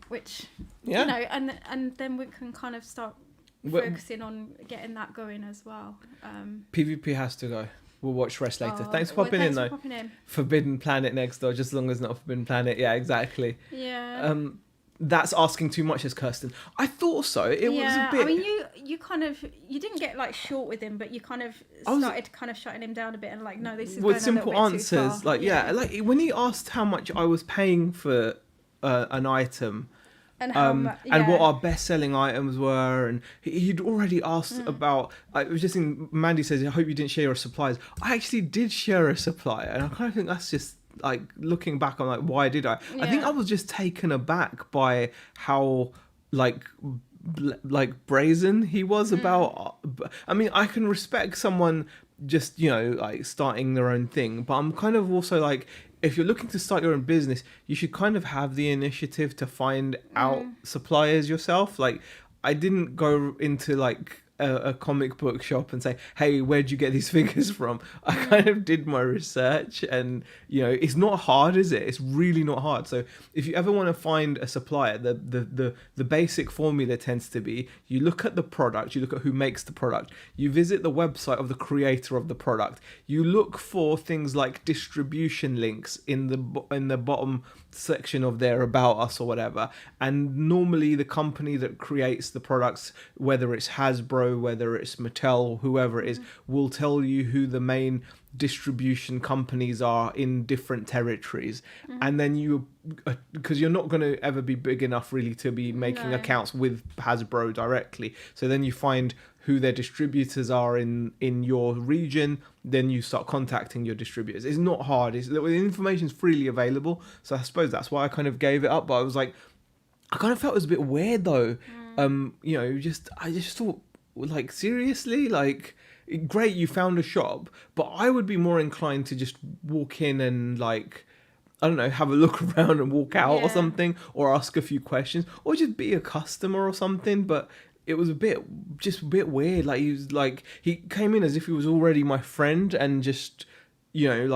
which you know, and then we can kind of start focusing on getting that going as well. PvP has to go. We'll watch rest later. Thanks for popping in. Forbidden Planet next door, just as long as it's not Forbidden Planet. Yeah, exactly. Yeah. That's asking too much as Kirsten. I thought so. It was a bit. I mean, you kind of, you didn't get like short with him, but you kind of started kind of shutting him down a bit and like, no, this is with going simple a little bit too answers. far. Like like when he asked how much I was paying for an item. And and what our best-selling items were, and he'd already asked about. I was just in. Mandy says, "I hope you didn't share your supplies." I actually did share a supply, and I kind of think that's just like looking back. I'm like, why did I? I think I was just taken aback by how like brazen he was about. I mean, I can respect someone just, you know, like starting their own thing, but I'm kind of also like, if you're looking to start your own business, you should kind of have the initiative to find out suppliers yourself. Like, I didn't go into like a comic book shop and say, hey, where'd you get these figures from? I kind of did my research, and you know, it's not hard, is it? It's really not hard. So if you ever want to find a supplier, the basic formula tends to be, you look at the product, you look at who makes the product, you visit the website of the creator of the product, you look for things like distribution links in the bottom section of their About Us or whatever, and normally the company that creates the products, whether it's Hasbro Hasbro, whether it's Mattel, whoever it is, will tell you who the main distribution companies are in different territories. And then you, because you're not going to ever be big enough really to be making accounts with Hasbro directly. So then you find who their distributors are in your region, then you start contacting your distributors. It's not hard. The information's freely available. So I suppose that's why I kind of gave it up. But I was like, I kind of felt it was a bit weird though. I just thought, like, seriously, like, great, you found a shop, but I would be more inclined to just walk in and, like, I don't know, have a look around and walk out or something, or ask a few questions, or just be a customer or something. But it was a bit weird. Like, he came in as if he was already my friend, and just, it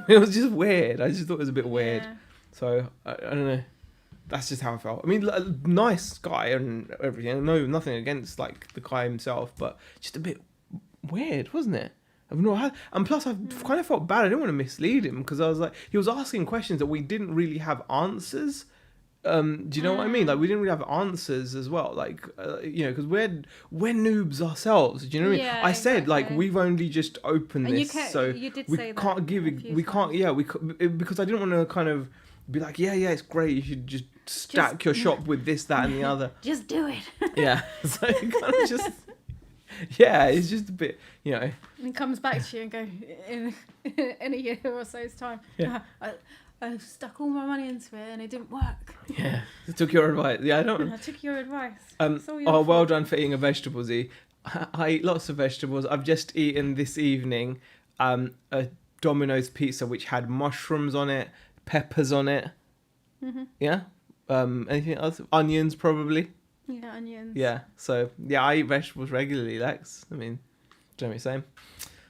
was just weird. I just thought it was a bit weird. So I don't know. That's just how I felt. I mean, nice guy and everything. No, nothing against, like, the guy himself, but just a bit weird, wasn't it? And plus, I kind of felt bad. I didn't want to mislead him, because I was like, he was asking questions that we didn't really have answers. Do you know what I mean? Like, we didn't really have answers as well. Like, because we're noobs ourselves. Do you know what I mean? Yeah, I said, exactly. like, we've only just opened And this, so you did we say can't that give a it. few We can't. times. Yeah, because I didn't want to kind of be like, yeah, it's great. You should just stack your shop with this, that, and the other. Just do it. Yeah. So it kind of just. Yeah, it's just a bit, And it comes back to you and go, in a year or so's time, I stuck all my money into it and it didn't work. Yeah, I took your advice. Yeah, I took your advice. Well done for eating a vegetable, Z. I eat lots of vegetables. I've just eaten this evening a Domino's pizza which had mushrooms on it, peppers on it. Yeah. Anything else? Onions, probably. Yeah, onions. Yeah. So I eat vegetables regularly, Lex. I mean, do you know what I'm saying?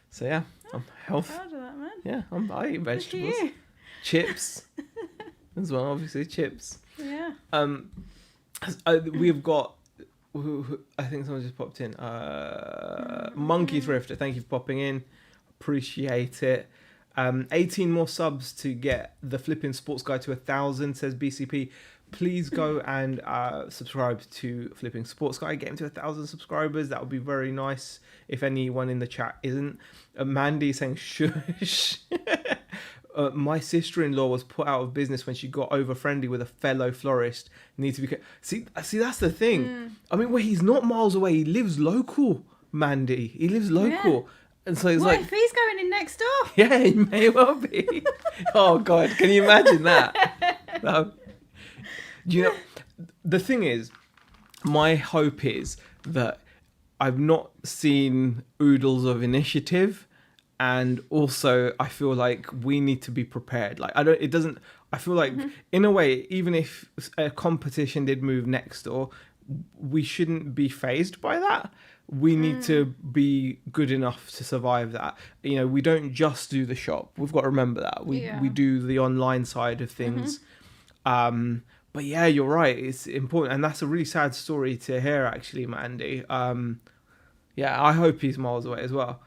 So yeah, I'm healthy. Proud of that, man. Yeah, I eat vegetables. Look at you. Chips as well, obviously chips. Yeah. We've got. I think someone just popped in. Monkey Thrifter, thank you for popping in. Appreciate it. 18 more subs to get the flipping sports guide to 1,000, says BCP. Please go and subscribe to Flipping Sports Guy. Get him to 1,000 subscribers. That would be very nice. If anyone in the chat isn't. Mandy saying shush. My sister-in-law was put out of business when she got over friendly with a fellow florist. Need to be see. That's the thing. I mean, well, he's not miles away. He lives local, Mandy. He lives local. Yeah. And so it's what if he's going in next door? Yeah, he may well be. Oh God, can you imagine that? No. You know, the thing is, my hope is that I've not seen oodles of initiative, and also I feel like we need to be prepared. Like, I feel like in a way, even if a competition did move next door, we shouldn't be fazed by that. We need to be good enough to survive that. You know, we don't just do the shop. We've got to remember that. We do the online side of things. But yeah, you're right. It's important. And that's a really sad story to hear, actually, Mandy. Yeah, I hope he's miles away as well.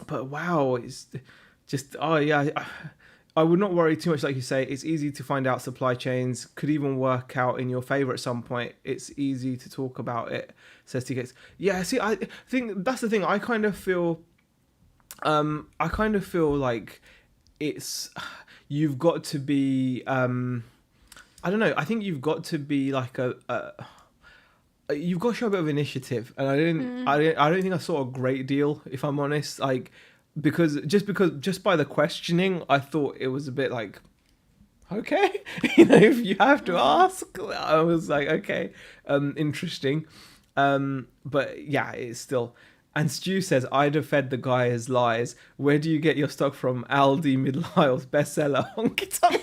But wow, it's just, I would not worry too much. Like you say, it's easy to find out supply chains could even work out in your favor at some point. It's easy to talk about it, says TKX. Yeah, see, I think that's the thing. I kind of feel like you've got to be, I don't know. I think you've got to be like you've got to show a bit of initiative, and I don't think I saw a great deal, if I'm honest. Like, because just by the questioning, I thought it was a bit like, okay, if you have to ask, I was like, okay, interesting. But yeah, it's still. And Stu says, I'd have fed the guy his lies. Where do you get your stock from? Aldi, Middle Isles, bestseller, honky tonk.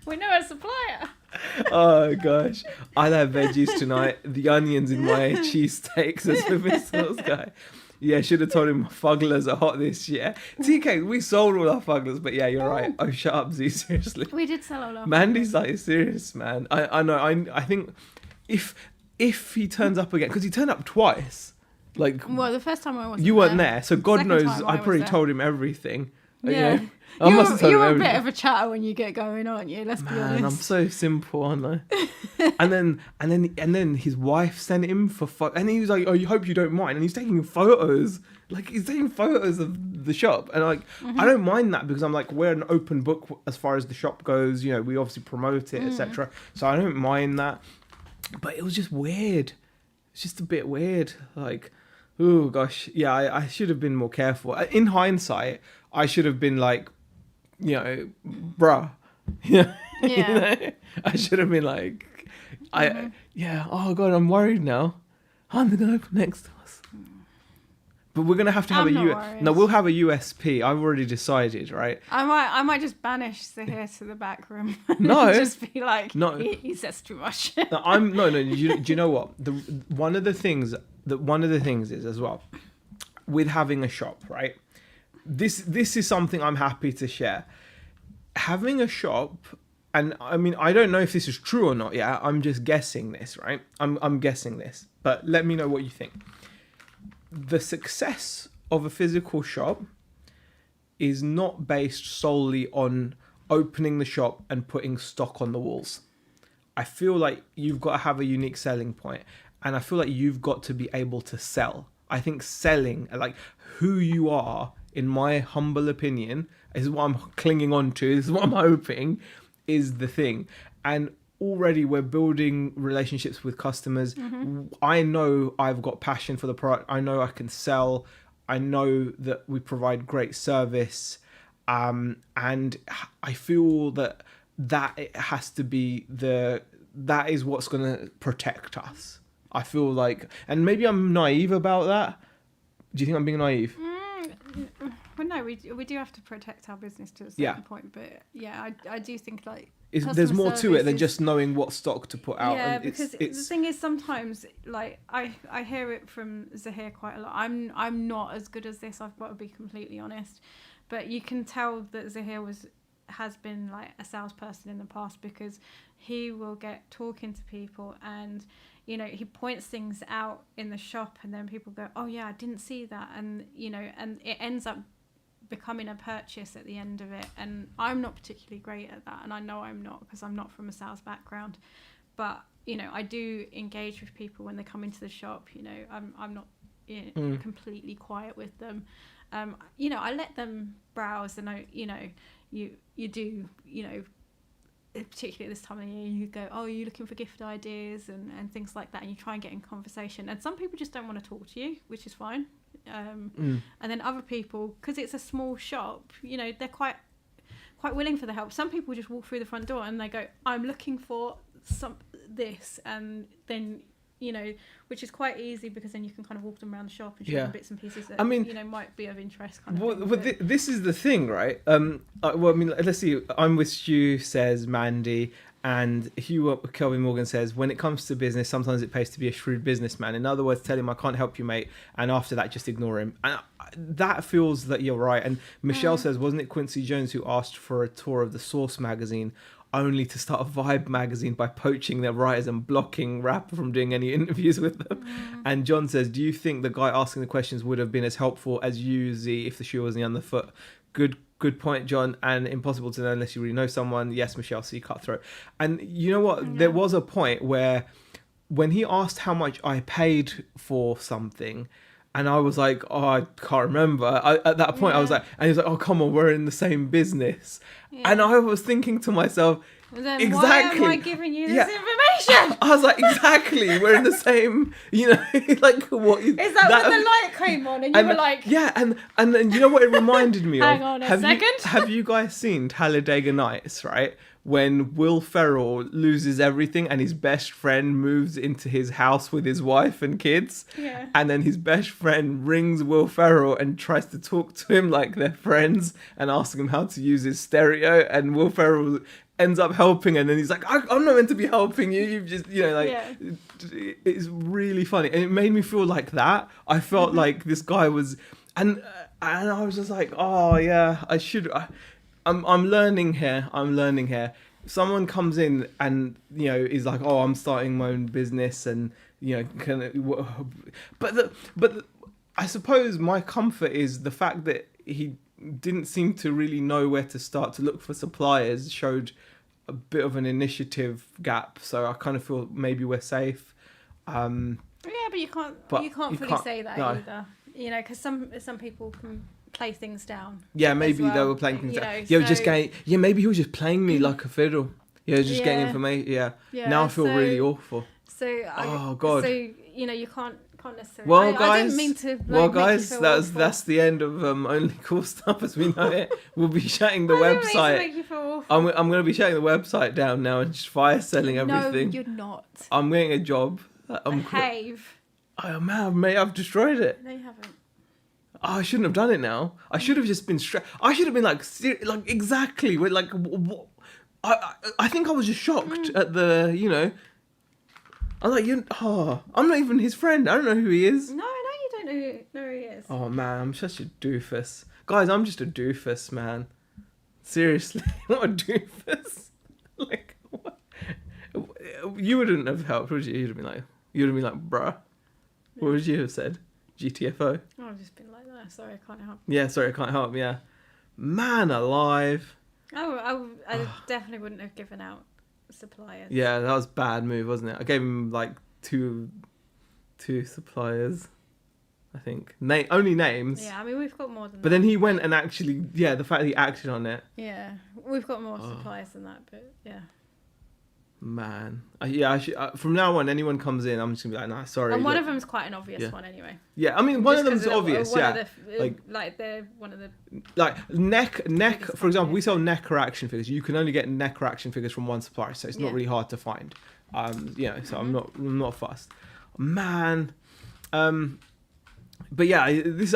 We know a supplier. Oh gosh, I'll have veggies tonight. The onions in my cheesesteak, says the Missiles guy. Yeah, should have told him fugglers are hot this year. TK, we sold all our fugglers, but yeah, you're right. Oh, shut up, Z, seriously. We did sell all our Mandy's like, serious, man. I know, I think if he turns up again, because he turned up twice. Like, well, the first time I wasn't you weren't there. there, so God Second knows time I was probably there. told him everything. Yeah. I must have told him you're a everything. bit of a chatter when you get going, aren't you? Let's be honest. Man, I'm so simple, aren't I? and then his wife sent him and he was like, "Oh, you hope you don't mind." And he's taking photos, like he's taking photos of the shop, and like I don't mind that because I'm like we're an open book as far as the shop goes. You know, we obviously promote it, etc. So I don't mind that. But it was just weird. It's just a bit weird. Like, oh gosh, yeah, I should have been more careful. In hindsight, I should have been like, bruh. Yeah. Yeah. I should have been like, oh god, I'm worried now. I'm gonna open next to us. But we're gonna have to have we'll have a USP. I've already decided, right? I might just banish Zaheer to the back room. No, just be like, no, he says too much. no. Do you know what? One of the things is as well with having a shop, right? This is something I'm happy to share. Having a shop, and I mean I don't know if this is true or not. Yeah, I'm just guessing this, right? I'm guessing this, but let me know what you think. The success of a physical shop is not based solely on opening the shop and putting stock on the walls. I feel like you've got to have a unique selling point, and I feel like you've got to be able to sell. I think selling, like who you are, in my humble opinion, is what I'm clinging on to. This is what I'm hoping is the thing. And already we're building relationships with customers. I know I've got passion for the product. I know I can sell. I know that we provide great service. And I feel that it has to be that is what's going to protect us. I feel like, and maybe I'm naive about that. Do you think I'm being naive? Well, no, we do have to protect our business to a certain point, but yeah, I do think like there's more to it than just knowing what stock to put out. Yeah, and because the thing is sometimes like I hear it from Zaheer quite a lot. I'm not as good as this. I've got to be completely honest, but you can tell that Zaheer has been like a salesperson in the past because he will get talking to people and he points things out in the shop and then people go, oh yeah, I didn't see that, and and it ends up becoming a purchase at the end of it. And I'm not particularly great at that, and I know I'm not because I'm not from a sales background, but I do engage with people when they come into the shop. I'm not completely quiet with them. I let them browse, and you do particularly at this time of year, you go, oh, are you looking for gift ideas and things like that, and you try and get in conversation. And some people just don't want to talk to you, which is fine. And then other people, because it's a small shop, they're quite willing for the help. Some people just walk through the front door and they go, I'm looking for this, and then which is quite easy because then you can kind of walk them around the shop and show them bits and pieces that might be of interest. This is the thing, right? Let's see. I'm with Stu, says Mandy, and Hugh Kelvin Morgan says, when it comes to business, sometimes it pays to be a shrewd businessman. In other words, tell him I can't help you, mate, and after that, just ignore him. And that feels that you're right. And Michelle says, wasn't it Quincy Jones who asked for a tour of the Source magazine, only to start a Vibe magazine by poaching their writers and blocking rap from doing any interviews with them? And John says, do you think the guy asking the questions would have been as helpful as you, Z, if the shoe wasn't on the foot? Good point, John, and impossible to know unless you really know someone. Yes, Michelle, C, cutthroat. And you know what? Yeah. There was a point where when he asked how much I paid for something, and I was like, oh, I can't remember. At that point, I was like, and he was like, oh, come on, we're in the same business. Yeah. And I was thinking to myself, then exactly. Why am I giving you this information? I was like, exactly. We're in the same, like what is that when the light came on and you were like, yeah, and then you know what it reminded me of? Hang on a second. Have you guys seen Talladega Nights, right? When Will Ferrell loses everything and his best friend moves into his house with his wife and kids. Yeah. And then his best friend rings Will Ferrell and tries to talk to him like they're friends and asks him how to use his stereo. And Will Ferrell ends up helping, and then he's like, I'm not meant to be helping you. You've just, It's really funny. And it made me feel like that. I felt like this guy was, and I was just like, oh yeah, I should... I'm learning here. Someone comes in and is like, oh, I'm starting my own business, and but I suppose my comfort is the fact that he didn't seem to really know where to start to look for suppliers. Showed a bit of an initiative gap, so I kind of feel maybe we're safe. Yeah, but you can't fully say that either. You know, because some people can play things down. Yeah, maybe they were playing things down. Maybe he was just playing me like a fiddle. Yeah, just getting information. Yeah. Now I feel really awful. Oh God. So you can't necessarily. Well, guys. I didn't mean to. That's the end of Only Cool Stuff as we know it. We'll be shutting the website. I didn't mean to make you feel awful. I'm going to be shutting the website down now and just fire selling everything. No, you're not. I'm getting a job. Behave. Oh man, mate, I've destroyed it. No, you haven't. Oh, I shouldn't have done it now. I should have just been stressed. I should have been like exactly like what. I think I was just shocked at the, I'm like, I'm not even his friend. I don't know who he is. No, I know you don't know who he is. Oh man, I'm such a doofus. Guys, I'm just a doofus, man. Seriously, what a doofus. Like, what? You wouldn't have helped, would you? You'd have been like, bruh. What would you have said? GTFO? Oh, I've just been like that. Sorry, I can't help. Yeah, sorry, I can't help. Yeah. Man alive. Oh, I definitely wouldn't have given out suppliers. Yeah, that was a bad move, wasn't it? I gave him like two suppliers, I think. Only names. Yeah, I mean, we've got more than that. But then he went and actually, the fact that he acted on it. Yeah, we've got more suppliers than that, but yeah. Man. I should, from now on, anyone comes in, I'm just going to be like, nah, sorry. And one of them's quite an obvious one anyway. Yeah, I mean, one of them's obvious, yeah. They're one of the... Like, neck, for example, we sell neck or action figures. You can only get neck or action figures from one supplier, so it's not really hard to find. So I'm not fussed. Man. But yeah,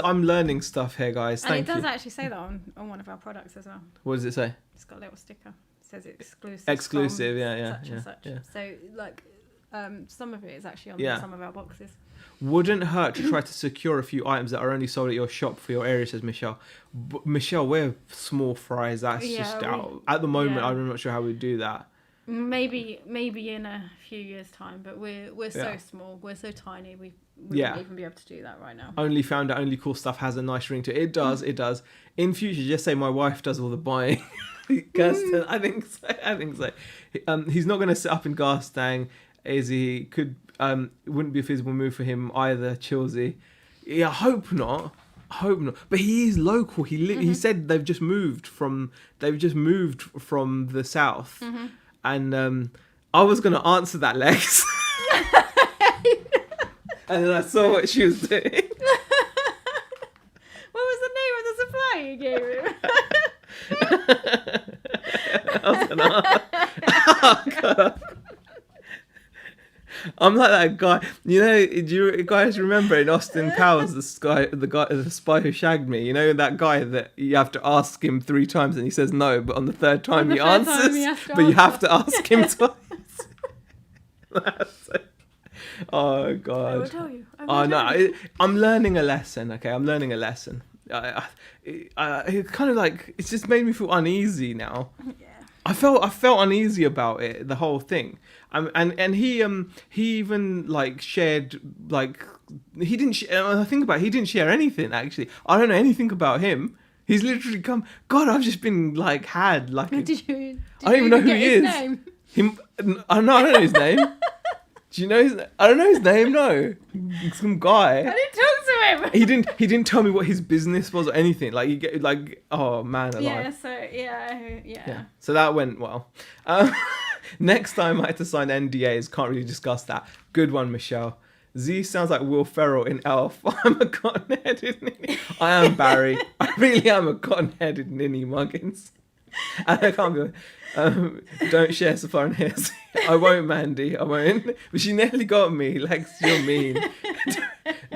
I'm learning stuff here, guys. Thank you. And it does actually say that on one of our products as well. What does it say? It's got a little sticker. It says exclusive. Exclusive, yeah. Such and such. Yeah. So, like, some of it is actually on some of our boxes. Wouldn't hurt to try to secure a few items that are only sold at your shop for your area, says Michelle. But Michelle, we're small fries. That's just out. At the moment, I'm not sure how we do that. Maybe in a few years' time, but we're so small, we're so tiny, we wouldn't even be able to do that right now. Only found out Only Cool Stuff has a nice ring to it. It does. In future, just say my wife does all the buying. Kirsten, I think so. He's not going to sit up in Garstang, as he could. Wouldn't be a feasible move for him either. Chilsea, yeah, hope not. But he is local. He said they've just moved from the south, and I was going to answer that, Lex, and then I saw what she was doing. What was the name of the supplier you gave him? I'm like that guy. Do you guys remember in Austin Powers, the spy who shagged me? You know that guy that you have to ask him 3 times and he says no, but on the 3rd time he answers, you have to ask him twice. That's it. Oh God! I will tell you. I'm learning a lesson. Okay, I'm learning a lesson. It kind of like it's just made me feel uneasy now. Yeah. I felt uneasy about it, the whole thing. And he even like shared like he didn't. I think about it, he didn't share anything actually. I don't know anything about him. He's literally come. God, I've just been like had like. I don't even know who he is. Name? I don't know his name. Do you know his? I don't know his name. No, some guy. I didn't talk to him. He didn't tell me what his business was or anything. Like you get like, oh man alive. Yeah. So that went well. Next time I had to sign NDAs. Can't really discuss that. Good one, Michelle. Z sounds like Will Ferrell in Elf. I'm a cotton-headed ninny. I am Barry. I really am a cotton-headed ninny, Muggins. And I can't go. Don't share so far in here. I won't, Mandy. I won't. But she nearly got me. Lex, you're mean.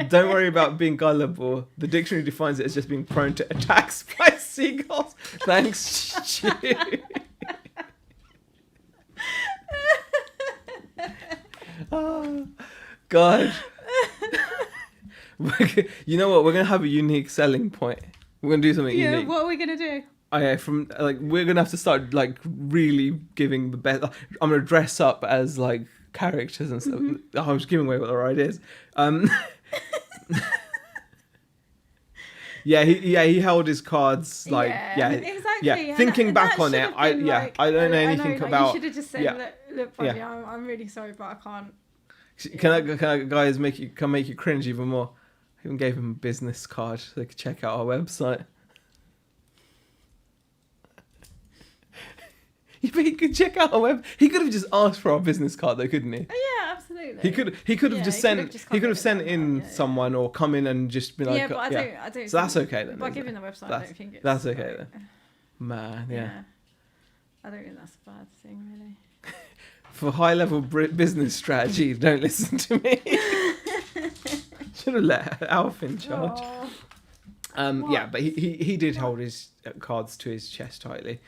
Don't worry about being gullible. The dictionary defines it as just being prone to attacks by seagulls. Thanks, Stu. Oh, God. You know what? We're going to have a unique selling point. We're going to do something unique. What are we going to do? Okay, we're gonna have to start like really giving the best. I'm gonna dress up as like characters and stuff. Mm-hmm. I was giving away what the right is. he held his cards like exactly. yeah. Thinking back on it, I don't know anything about. You should have just said, look, buddy, I'm really sorry, but I can't. Can I guys make you cringe even more? I even gave him a business card so they could check out our website. But he could check out our web. He could have just asked for our business card, though, couldn't he? Yeah, absolutely. He could have just sent. He could have sent in someone or come in and just been like. Yeah, but I don't. So that's okay then. By giving the website, I don't think it's. That's okay then. Man, yeah. I don't think that's a bad thing, really. For high-level business strategy, don't listen to me. Should have let Alf in charge. Yeah, but he did hold his cards to his chest tightly.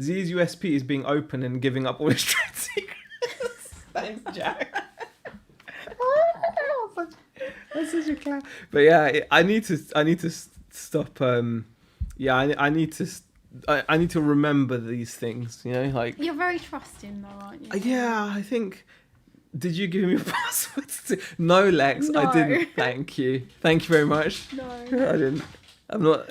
Z's USP is being open and giving up all his trade secrets. Thanks, Jack. That's such a clown. But yeah, I need to stop. I need to remember these things. You know, like you're very trusting, though, aren't you? Yeah, I think. Did you give me your passwords? No, Lex, No. I didn't. Thank you very much. No, I didn't. I'm not.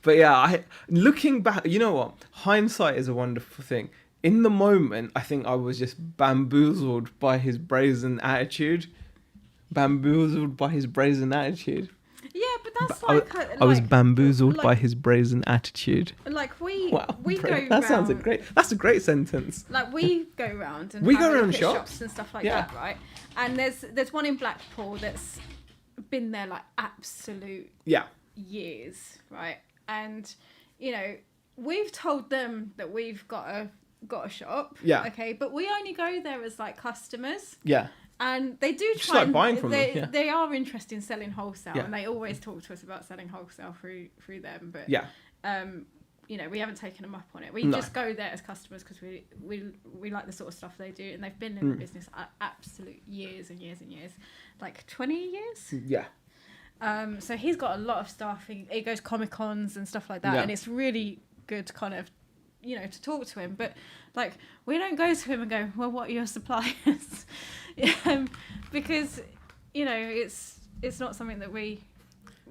But yeah, looking back, you know what? Hindsight is a wonderful thing. In the moment, I think I was just bamboozled by his brazen attitude. Yeah, but that's I was bamboozled by his brazen attitude. Like we Wow, go that round, sounds that's a great sentence. Like we go round and we have go a look around at shops and stuff like that, right? And there's one in Blackpool that's been there like absolute years, right? And you know, we've told them that we've got a shop, okay, but we only go there as like customers, and they do try like buying from them. They are interested in selling wholesale, and they always talk to us about selling wholesale through them, but you know, we haven't taken them up on it. We just go there as customers because we like the sort of stuff they do, and they've been in the business absolute years and years and years, like 20 years. Yeah. So he's got a lot of stuff. He goes Comic-Cons and stuff like that, and it's really good kind of, you know, to talk to him. But like, we don't go to him and go, well, what are your suppliers? Because, you know, it's not something that we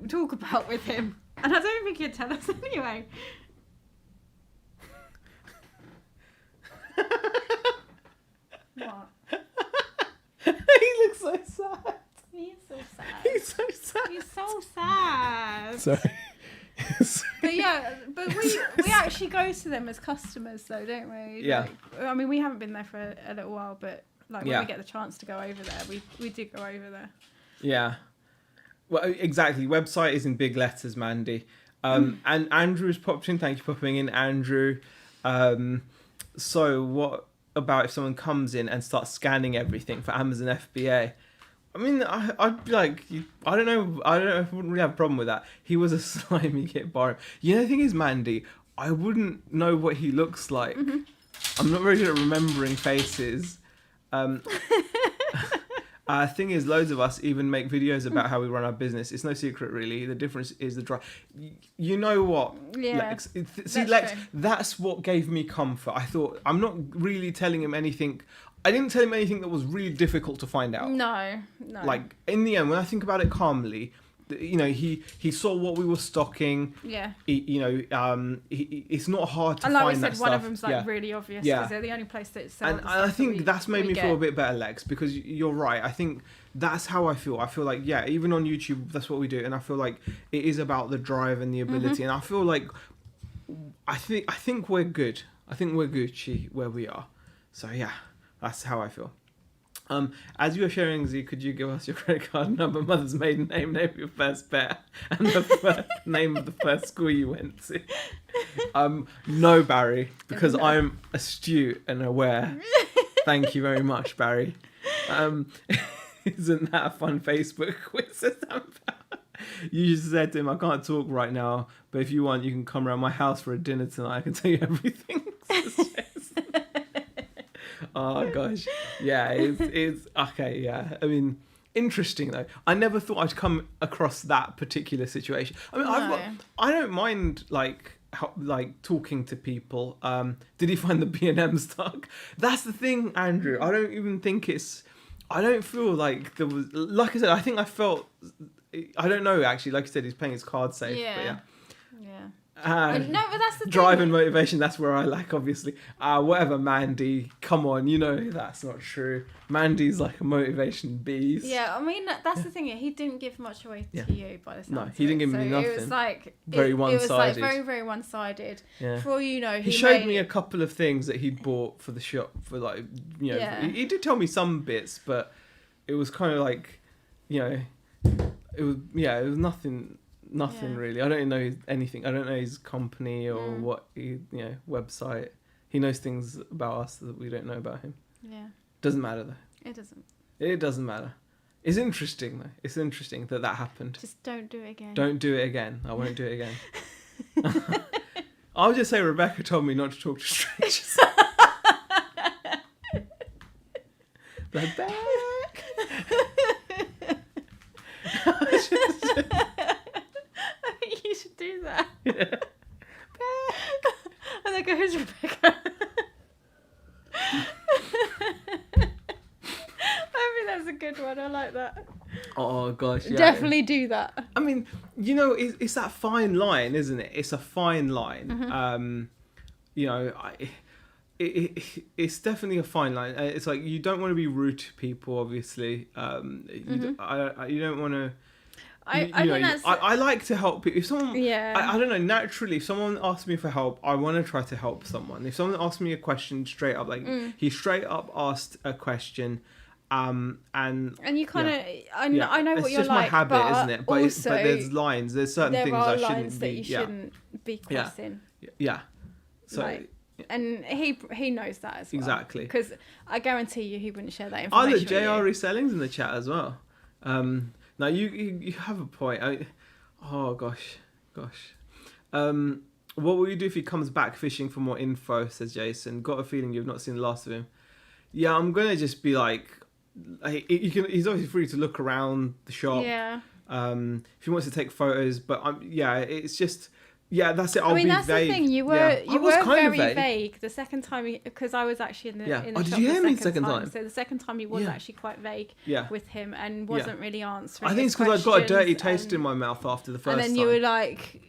talk about with him, and I don't think he'd tell us anyway. What? He looks so sad. He is so sad. He's so sad. He's so sad. Sorry. But yeah, but we actually go to them as customers, though, don't we? Yeah. Like, I mean, we haven't been there for a little while, but like when we get the chance to go over there, we do go over there. Yeah. Well, exactly. Website is in big letters, Mandy. And Andrew's popped in. Thank you for popping in, Andrew. So what about if someone comes in and starts scanning everything for Amazon FBA? I mean, I'd be like, I don't know, I wouldn't really have a problem with that. He was a slimy kid bar. You know, the thing is, Mandy, I wouldn't know what he looks like. Mm-hmm. I'm not very good at remembering faces. Thing is, loads of us even make videos about how we run our business. It's no secret, really. The difference is the drive. You know what? Yeah. Lex, Lex, that's what gave me comfort. I thought, I'm not really telling him anything. I didn't tell him anything that was really difficult to find out. No. Like, in the end, when I think about it calmly, you know, he saw what we were stocking. Yeah. It's not hard to find that stuff. And like we said, one of them's like really obvious because they're the only place that sells. And I think that's made me feel a bit better, Lex, because you're right. I think that's how I feel. I feel like, even on YouTube, that's what we do. And I feel like it is about the drive and the ability. And I feel like, I think we're good. I think we're Gucci where we are. So yeah, that's how I feel. As you are sharing, Z, could you give us your credit card number, mother's maiden name of your first pet, and the name of the first school you went to? No, Barry, because I'm astute and aware. Thank you very much, Barry. Isn't that a fun Facebook quiz? You just said to him, I can't talk right now, but if you want, you can come around my house for a dinner tonight. I can tell you everything. Oh gosh, yeah, it's okay. Yeah, I mean, interesting though. I never thought I'd come across that particular situation. I mean, I don't mind like talking to people. Did he find the B&M stuck? That's the thing, Andrew. I don't even think I don't feel like there was. Like I said, I think I felt I don't know actually. Like you said, he's playing his cards safe. Yeah. But Yeah. no, but that's the drive thing. and motivation. That's where I lack, obviously. Whatever, Mandy. Come on, you know that's not true. Mandy's like a motivation beast. Yeah, I mean that's the thing. He didn't give much away to you by the sounds of he didn't it. give me nothing. It was like very one-sided. It was like very, very one-sided. Yeah. For all you know, he showed me a couple of things that he'd bought for the shop for like he did tell me some bits, but it was kind of like it was nothing really. I don't know anything. I don't know his company or what website. He knows things about us that we don't know about him. Yeah. Doesn't matter though. It doesn't. It doesn't matter. It's interesting though. It's interesting that happened. Just don't do it again. Don't do it again. I won't do it again. I'll just say Rebecca told me not to talk to strangers. Like back. I think you should do that. Yeah. And then go, who's Rebecca? I think that's a good one. I like that. Oh gosh, yeah. Definitely do that. I mean, it's that fine line, isn't it? It's a fine line. Mm-hmm. It's definitely a fine line. It's like you don't want to be rude to people, obviously. You don't want to. I like to help people. If someone, I don't know, naturally, if someone asks me for help, I want to try to help someone. If someone asks me a question straight up, like he straight up asked a question, and you kind of, I know what you're like. It's just my habit, but isn't it? But there's lines. There's certain things I shouldn't be. You shouldn't be crossing. Yeah. So. And he knows that as well. Exactly. Because I guarantee you he wouldn't share that information. Look, JR Reselling's in the chat as well. Now you have a point. Gosh. What will you do if he comes back fishing for more info? Says Jason. Got a feeling you've not seen the last of him. Yeah, I'm gonna just be like, he's obviously free to look around the shop. Yeah. If he wants to take photos, but it's just. Yeah, that's it. I'll be that's vague. The thing. You were very vague the second time because I was actually in the in the shop. Did you hear me the second time? So the second time he was actually quite vague with him and wasn't really answering. I think it's because I got a dirty taste in my mouth after the first time. And then you were like,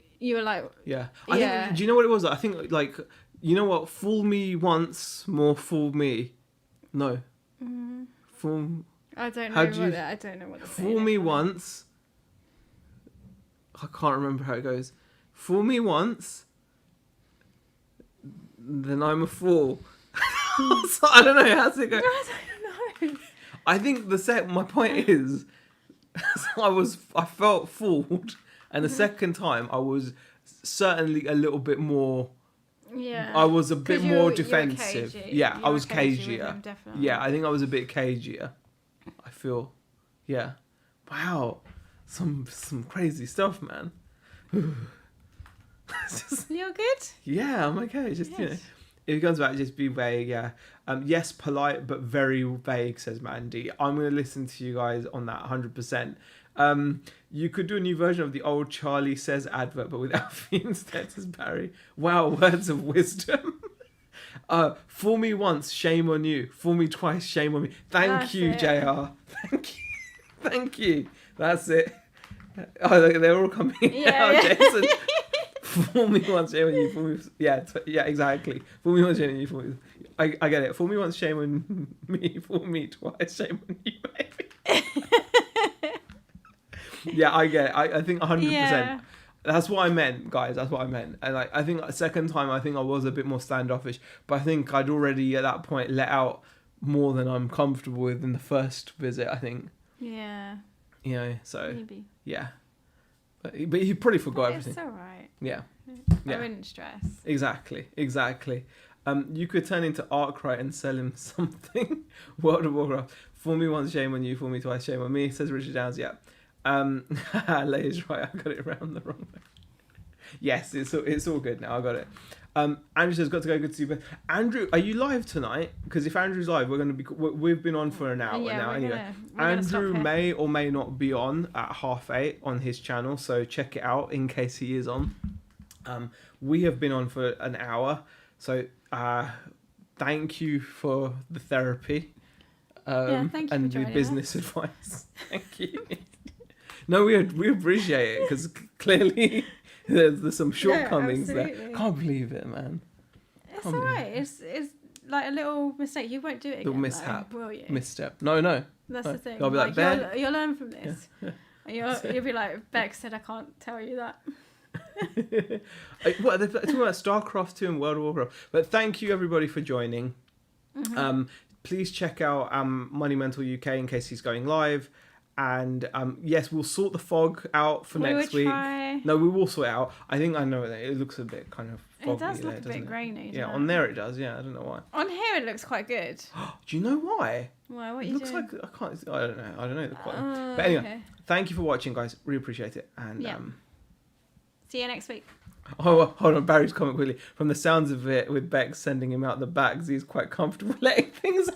yeah. I think. Do you know what it was? I think like what? Fool me once, more fool me. No. Fool. I don't know. I don't know what. Fool me once. I can't remember how it goes. Fool me once, then I'm a fool. So, I don't know. How's it go? I don't know. I think my point is, I felt fooled, and the second time I was certainly a little bit more. Yeah. I was a bit more defensive. Cagey. Yeah, I was cagier. Definitely. Yeah, I think I was a bit cagier. I feel. Yeah. Wow. Some crazy stuff, man. You're good? Yeah, I'm okay. Just if it comes back, just be vague. Yeah. Yes, polite but very vague, says Mandy. I'm gonna listen to you guys on that 100%. You could do a new version of the old Charlie Says advert, but without Alfie instead, says Barry. Wow, words of wisdom. Fool me once, shame on you. Fool me twice, shame on me. Thank you, JR. Thank you. That's it. Oh, look, they're all coming out, Jason. Fool me once, shame on you. Fool me, exactly. Fool me once, shame on you. Fool me. I get it. Fool me once, shame on me. Fool me twice, shame on you, baby. Yeah, I get it. I think 100%. Yeah. That's what I meant, guys. That's what I meant. And I think the second time, I think I was a bit more standoffish. But I think I'd already at that point let out more than I'm comfortable with in the first visit. I think. Yeah. So. Maybe. Yeah. But he probably forgot everything. It's alright. Yeah. I wouldn't stress. Exactly. You could turn into Arkwright and sell him something. World of Warcraft. Fool me once, shame on you. Fool me twice, shame on me. Says Richard Downs. Yeah. Lay's right. I got it around the wrong way. Yes, it's all good now. I got it. Andrew says got to go. Good to see you. Andrew, are you live tonight? Because if Andrew's live, we've been on for an hour now. Anyway, Andrew may or may not be on at 8:30 on his channel, so check it out in case he is on. We have been on for an hour, so thank you for the therapy. Thank you and for the joining business us. advice. Thank you. No, we appreciate it because clearly there's some shortcomings there. absolutely. Can't believe it, man. It's Can't believe alright. It's like a little mistake. You won't do it again, Little mishap. though, will you? Misstep. No. That's No. the thing. I'll be like, "Bear." You'll learn from this. Yeah. And you'll be like, Beck said I can't tell you that. What they're talking about StarCraft 2 and World of Warcraft. But thank you everybody for joining. Mm-hmm. Please check out Monumental UK in case he's going live. And yes, we'll sort the fog out for next week. Try. No, we will sort it out. I think I know it looks a bit kind of foggy. It does look there, a doesn't bit grainy. Yeah, doesn't on it? there it does. Yeah, I don't know why. On here it looks quite good. Do you know why? Why? What It you looks doing? like I don't know the quality. But anyway, okay. thank you for watching, guys. Really appreciate it. And Yeah. See you next week. oh, hold on, Barry's comment quickly. From the sounds of it, with Beck sending him out the back, he's quite comfortable letting things